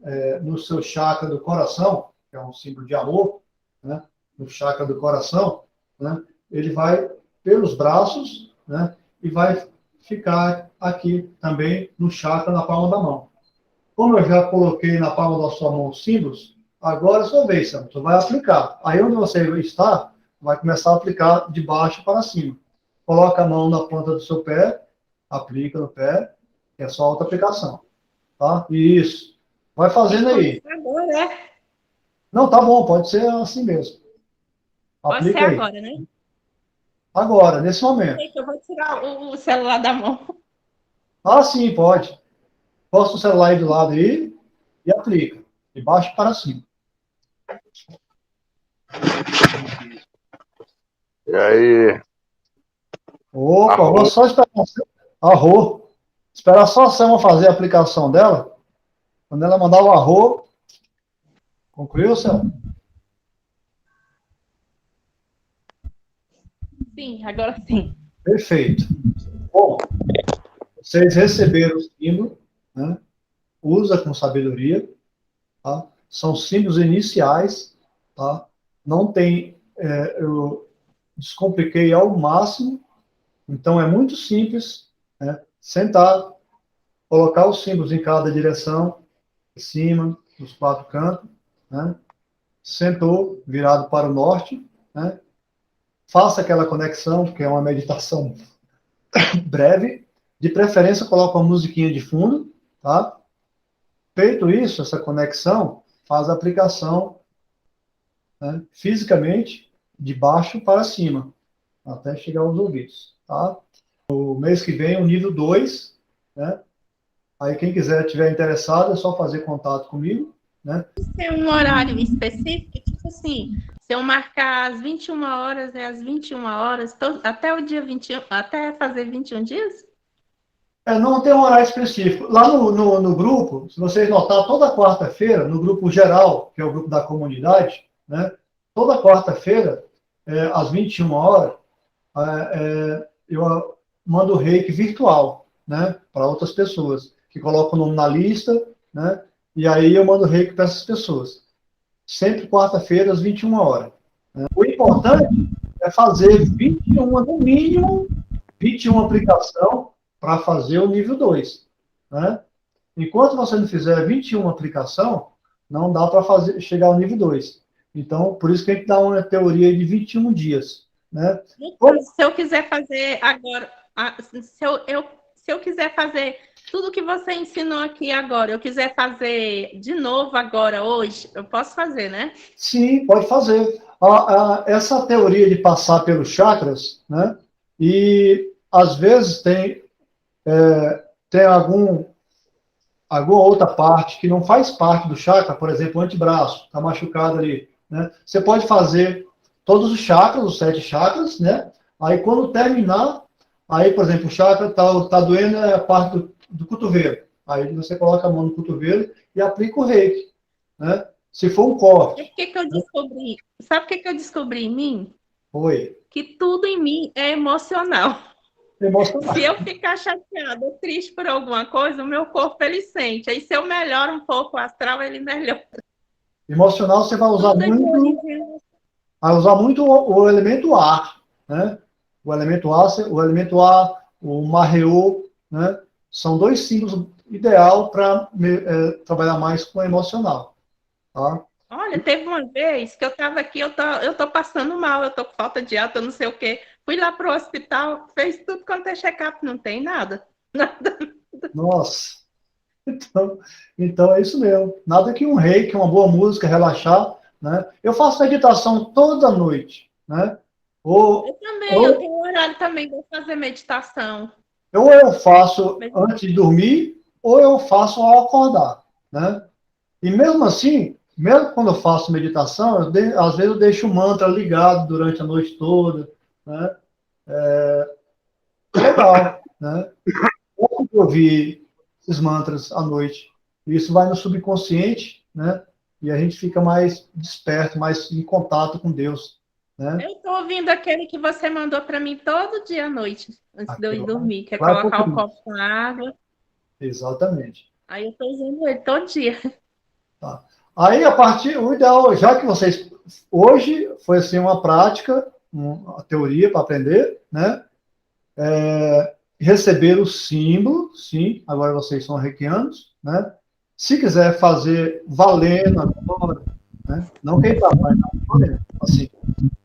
no seu chakra do coração, que é um símbolo de amor, né, no chakra do coração, né, ele vai pelos braços, né, e vai ficar aqui também no chakra na palma da mão. Como eu já coloquei na palma da sua mão os símbolos, agora é a sua vez, Sam. Você vai aplicar. Aí onde você está, vai começar a aplicar de baixo para cima. Coloca a mão na ponta do seu pé, aplica no pé, que é só auto-aplicação. Tá? Isso. Vai fazendo aí. Agora, é? Não, tá bom, pode ser assim mesmo. Pode ser Aplica aí. agora, né? Agora, nesse momento. Eu vou tirar o celular da mão. Ah, sim, pode. Posta o celular aí do lado aí e aplica. De baixo para cima. E aí? Opa, Arro. vou só esperar. Arro. Esperar só a Selma fazer a aplicação dela. Quando ela mandar o arro. Concluiu, Selma? Sim, agora sim. Perfeito. Bom, vocês receberam o símbolo, né? Usa com sabedoria, tá? São símbolos iniciais, tá? Não tem, eu descompliquei ao máximo, então é muito simples, né? Sentar, colocar os símbolos em cada direção, em cima, dos 4 cantos, né? Sentou, virado para o norte, né? Faça aquela conexão, que é uma meditação breve, de preferência coloca uma musiquinha de fundo, tá? Feito isso, essa conexão, faz a aplicação, né, fisicamente, de baixo para cima, até chegar aos ouvidos, tá? O mês que vem, o nível 2, né? Aí quem quiser, tiver interessado, é só fazer contato comigo, né? Tem um horário específico, tipo assim, se eu marcar às 21 horas, é às 21 horas, até o dia 21, até fazer 21 dias? Não tem um horário específico. Lá no grupo, se vocês notar, toda quarta-feira, no grupo geral, que é o grupo da comunidade, né? Toda quarta-feira, às 21 horas, eu mando o reiki virtual, né? Para outras pessoas, que colocam o nome na lista, né? E aí eu mando reiki para essas pessoas. Sempre quarta-feira, às 21 horas. Né? O importante é fazer 21, no mínimo, 21 aplicação para fazer o nível 2. Né? Enquanto você não fizer 21 aplicação, não dá para chegar ao nível 2. Então, por isso que a gente dá uma teoria de 21 dias. Né? Então, se eu quiser fazer agora, se eu quiser fazer tudo que você ensinou aqui agora, eu quiser fazer de novo agora, hoje, eu posso fazer, né? Sim, pode fazer. Essa teoria de passar pelos chakras, né? E às vezes tem alguma outra parte que não faz parte do chakra, por exemplo, o antebraço, está machucado ali. Né? Você pode fazer todos os chakras, os 7 chakras, né? Aí quando terminar, aí, por exemplo, o chakra tá doendo a parte do cotovelo. Aí você coloca a mão no cotovelo e aplica o reiki, né? Se for um E corte, o que que eu descobri? Sabe o que que eu descobri em mim? foi Que tudo em mim é emocional. emocional. Se eu ficar chateada ou triste por alguma coisa, o meu corpo ele sente. Aí se eu melhoro um pouco o astral, ele melhora. Emocional você Tudo é de origem. vai usar muito o elemento ar, né? O elemento ar, o marreô, né? São dois símbolos ideal para trabalhar mais com o emocional, tá? Olha, teve uma vez que eu estava aqui, eu tô passando mal, eu tô com falta de ar, eu não sei o quê. Fui lá pro hospital, fez tudo quanto é check-up, não tem nada. Nada. Nossa, então é isso mesmo. Nada que um reiki, uma boa música, relaxar, né? Eu faço meditação toda noite, né? Eu Ou, também, eu ou, tenho horário também para fazer meditação. ou eu faço Mas antes de dormir, ou eu faço ao acordar, né? E mesmo assim, mesmo quando eu faço meditação, às vezes eu deixo o mantra ligado durante a noite toda, né? Legal, né? Eu ouvir esses mantras à noite. Isso vai no subconsciente, né? E a gente fica mais desperto, mais em contato com Deus, né? eu tô ouvindo aquele que você mandou para mim todo dia à noite, antes de eu ir Aquilo dormir, que é vai colocar o pouco. copo com água. Exatamente. Aí eu tô usando ele todo dia. Tá. Aí, o ideal, já que vocês, hoje foi assim uma prática, uma teoria para aprender, né? Receber o símbolo, sim, agora vocês são reikianos, né? Se quiser fazer valendo agora, né? Não quem está mais, não, valendo, assim,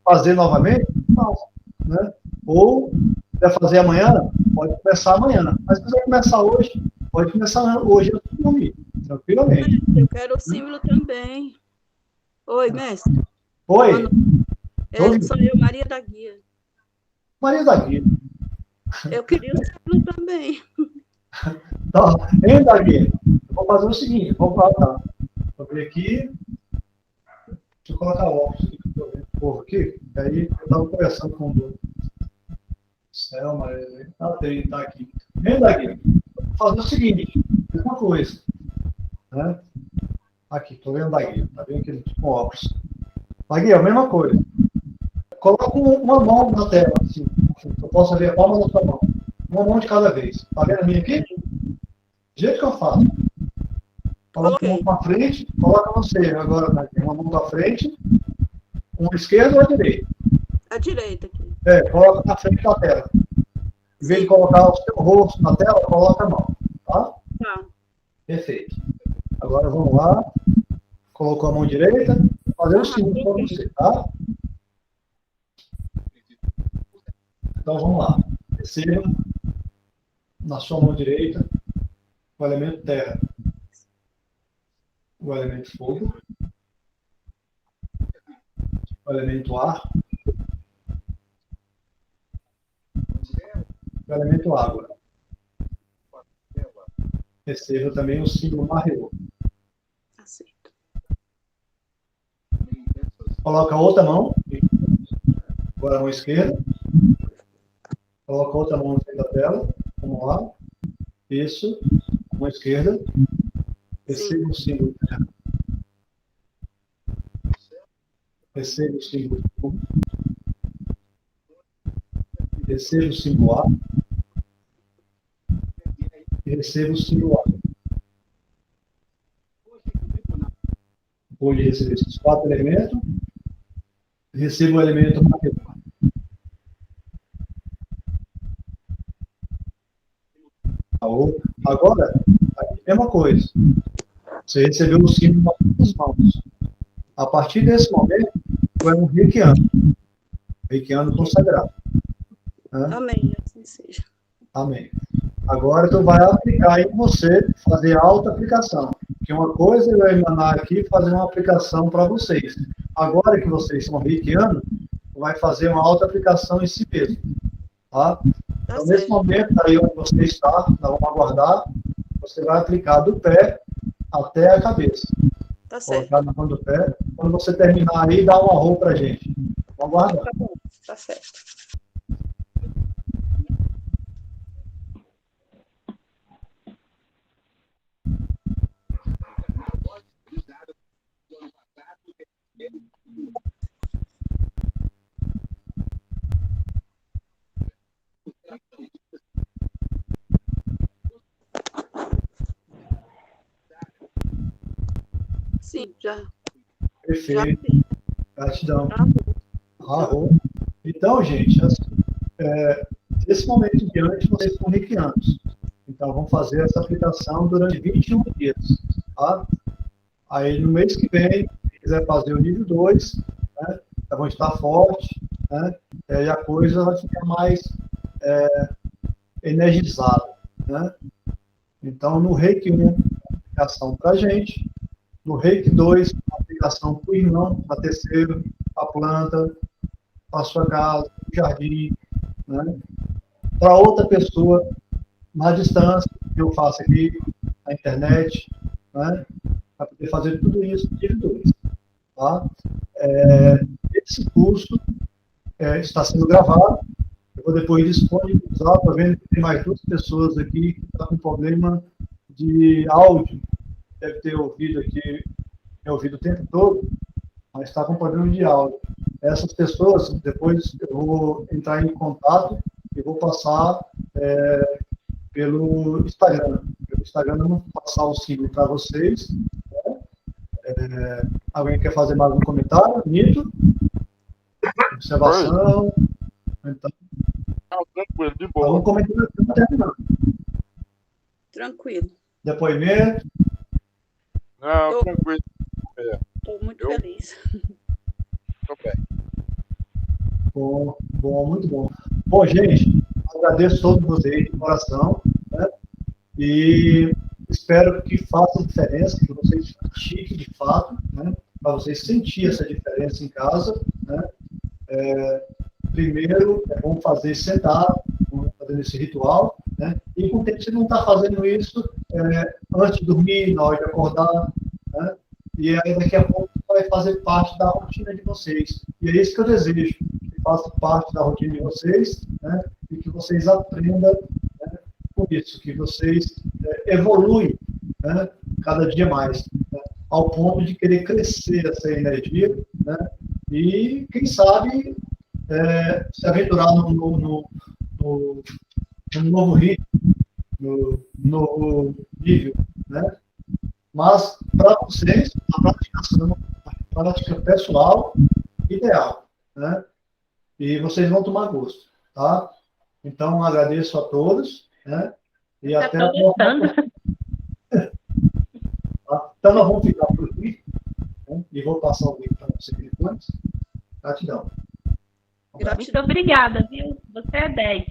fazer novamente, faça, né? Ou quiser fazer amanhã, pode começar amanhã. Mas se quiser começar hoje, pode começar hoje antes de dormir, tranquilamente. Eu quero o símbolo também. Oi, mestre. Oi, Sou eu, Maria da Guia. Maria da Guia. Eu queria o símbolo também. Tá, hein, Daguinha? Eu vou fazer o seguinte, vou colocar. Vou ver aqui. Deixa eu colocar o óculos aqui, que eu tô vendo o povo aqui. Aí eu estava conversando com o Selma, tá aqui. Hein, Daguinha? Vou fazer o seguinte, uma coisa. Né? Aqui, estou vendo Daguinha. Tá vendo aquele com óculos. Daguinha, a mesma coisa. Coloca uma mão na tela, assim. Eu posso ver a palma da sua mão. Uma mão de cada vez. Tá vendo a minha aqui? Do jeito que eu faço. Coloca uma mão para frente, coloca você. Agora, né? Uma mão para frente, uma esquerda ou a direita? A direita aqui. Coloca na frente da tela. Em vez de colocar o seu rosto na tela, coloca a mão. Tá? Tá. Perfeito. Agora vamos lá. Colocou a mão direita. Vou fazer o seguinte para você, tá? Então vamos lá. Receba na sua mão direita o elemento terra, o elemento fogo, o elemento ar, o elemento água. Receba também o símbolo marreô. Aceito. Coloca a outra mão, agora a mão esquerda. Coloca a outra mão no meio da tela. Vamos lá. Isso. Mão esquerda. Receba o símbolo terra. Receba o símbolo fogo. Receba o símbolo ar. E receba o símbolo água. Depois de receber esses 4 elementos, receba o elemento marreô. Agora, a mesma coisa. Você recebeu o símbolo nas mãos. A partir desse momento, tu é um reikiano consagrado. Né? Amém, assim seja. Amém. Agora tu vai aplicar em você, fazer a auto-aplicação. Que uma coisa eu emanar aqui e fazer uma aplicação para vocês. Agora que vocês são reikianos, tu vai fazer uma auto-aplicação em si mesmo. Tá? Então, nesse momento, aí onde você está, nós vamos aguardar, você vai aplicar do pé até a cabeça. Tá certo. Colocar na mão do pé. Quando você terminar aí, dá um arroz pra gente. Vamos aguardar. Tá bom, tá certo. Sim, já Perfeito. fiz. Gratidão. Tá bom. Arro. Então, gente, assim, desse momento em diante, vocês estão reikianos. Então, vamos fazer essa aplicação durante 21 dias. Tá? Aí, no mês que vem, se quiser fazer o nível 2, né, vão estar forte, né, e a coisa vai ficar mais energizada. Né? Então, no Reiki 1, aplicação para a gente. No Reiki 2, aplicação para o irmão, para terceiro, a planta, para a sua casa, o jardim. Né? Para outra pessoa, na distância, que eu faço aqui, na internet, né? Para poder fazer tudo isso de dois. Tá? Esse curso está sendo gravado. Eu vou depois disponibilizar. Estou vendo que tem mais 2 pessoas aqui que estão com problema de áudio. Deve ter ouvido aqui, ouvido o tempo todo, mas está com problema de áudio. Essas pessoas, depois eu vou entrar em contato e vou passar pelo Instagram. Pelo Instagram eu vou passar o símbolo para vocês. Né? Alguém quer fazer mais um comentário? Nito? Observação? Então, Tranquilo, de boa. vamos comentar até terminar. Tranquilo. Depoimento? Não, tranquilo. Estou muito feliz. Tô bem. Bom, muito bom. Bom, gente, agradeço a todos vocês de coração, né? E espero que faça diferença, que vocês pratiquem de fato, né? Para vocês sentirem essa diferença em casa, né? Primeiro, é bom fazer sentado, fazendo esse ritual, né? E com o tempo você não está fazendo isso antes de dormir, na hora de acordar, né? E aí daqui a pouco vai fazer parte da rotina de vocês. E é isso que eu desejo, que faça parte da rotina de vocês, né? E que vocês aprendam, né, com isso, que vocês evoluem, né, cada dia mais, né, ao ponto de querer crescer essa energia, né? E, quem sabe, se aventurar no novo ritmo, no novo nível, né? Mas, para vocês, a prática pessoal, ideal, né? E vocês vão tomar gosto, tá? Então, agradeço a todos, né? E até a próxima. Então, nós vamos ficar por aqui, né? E vou passar o link para vocês depois. Gratidão. Muito obrigada, viu? Você é 10.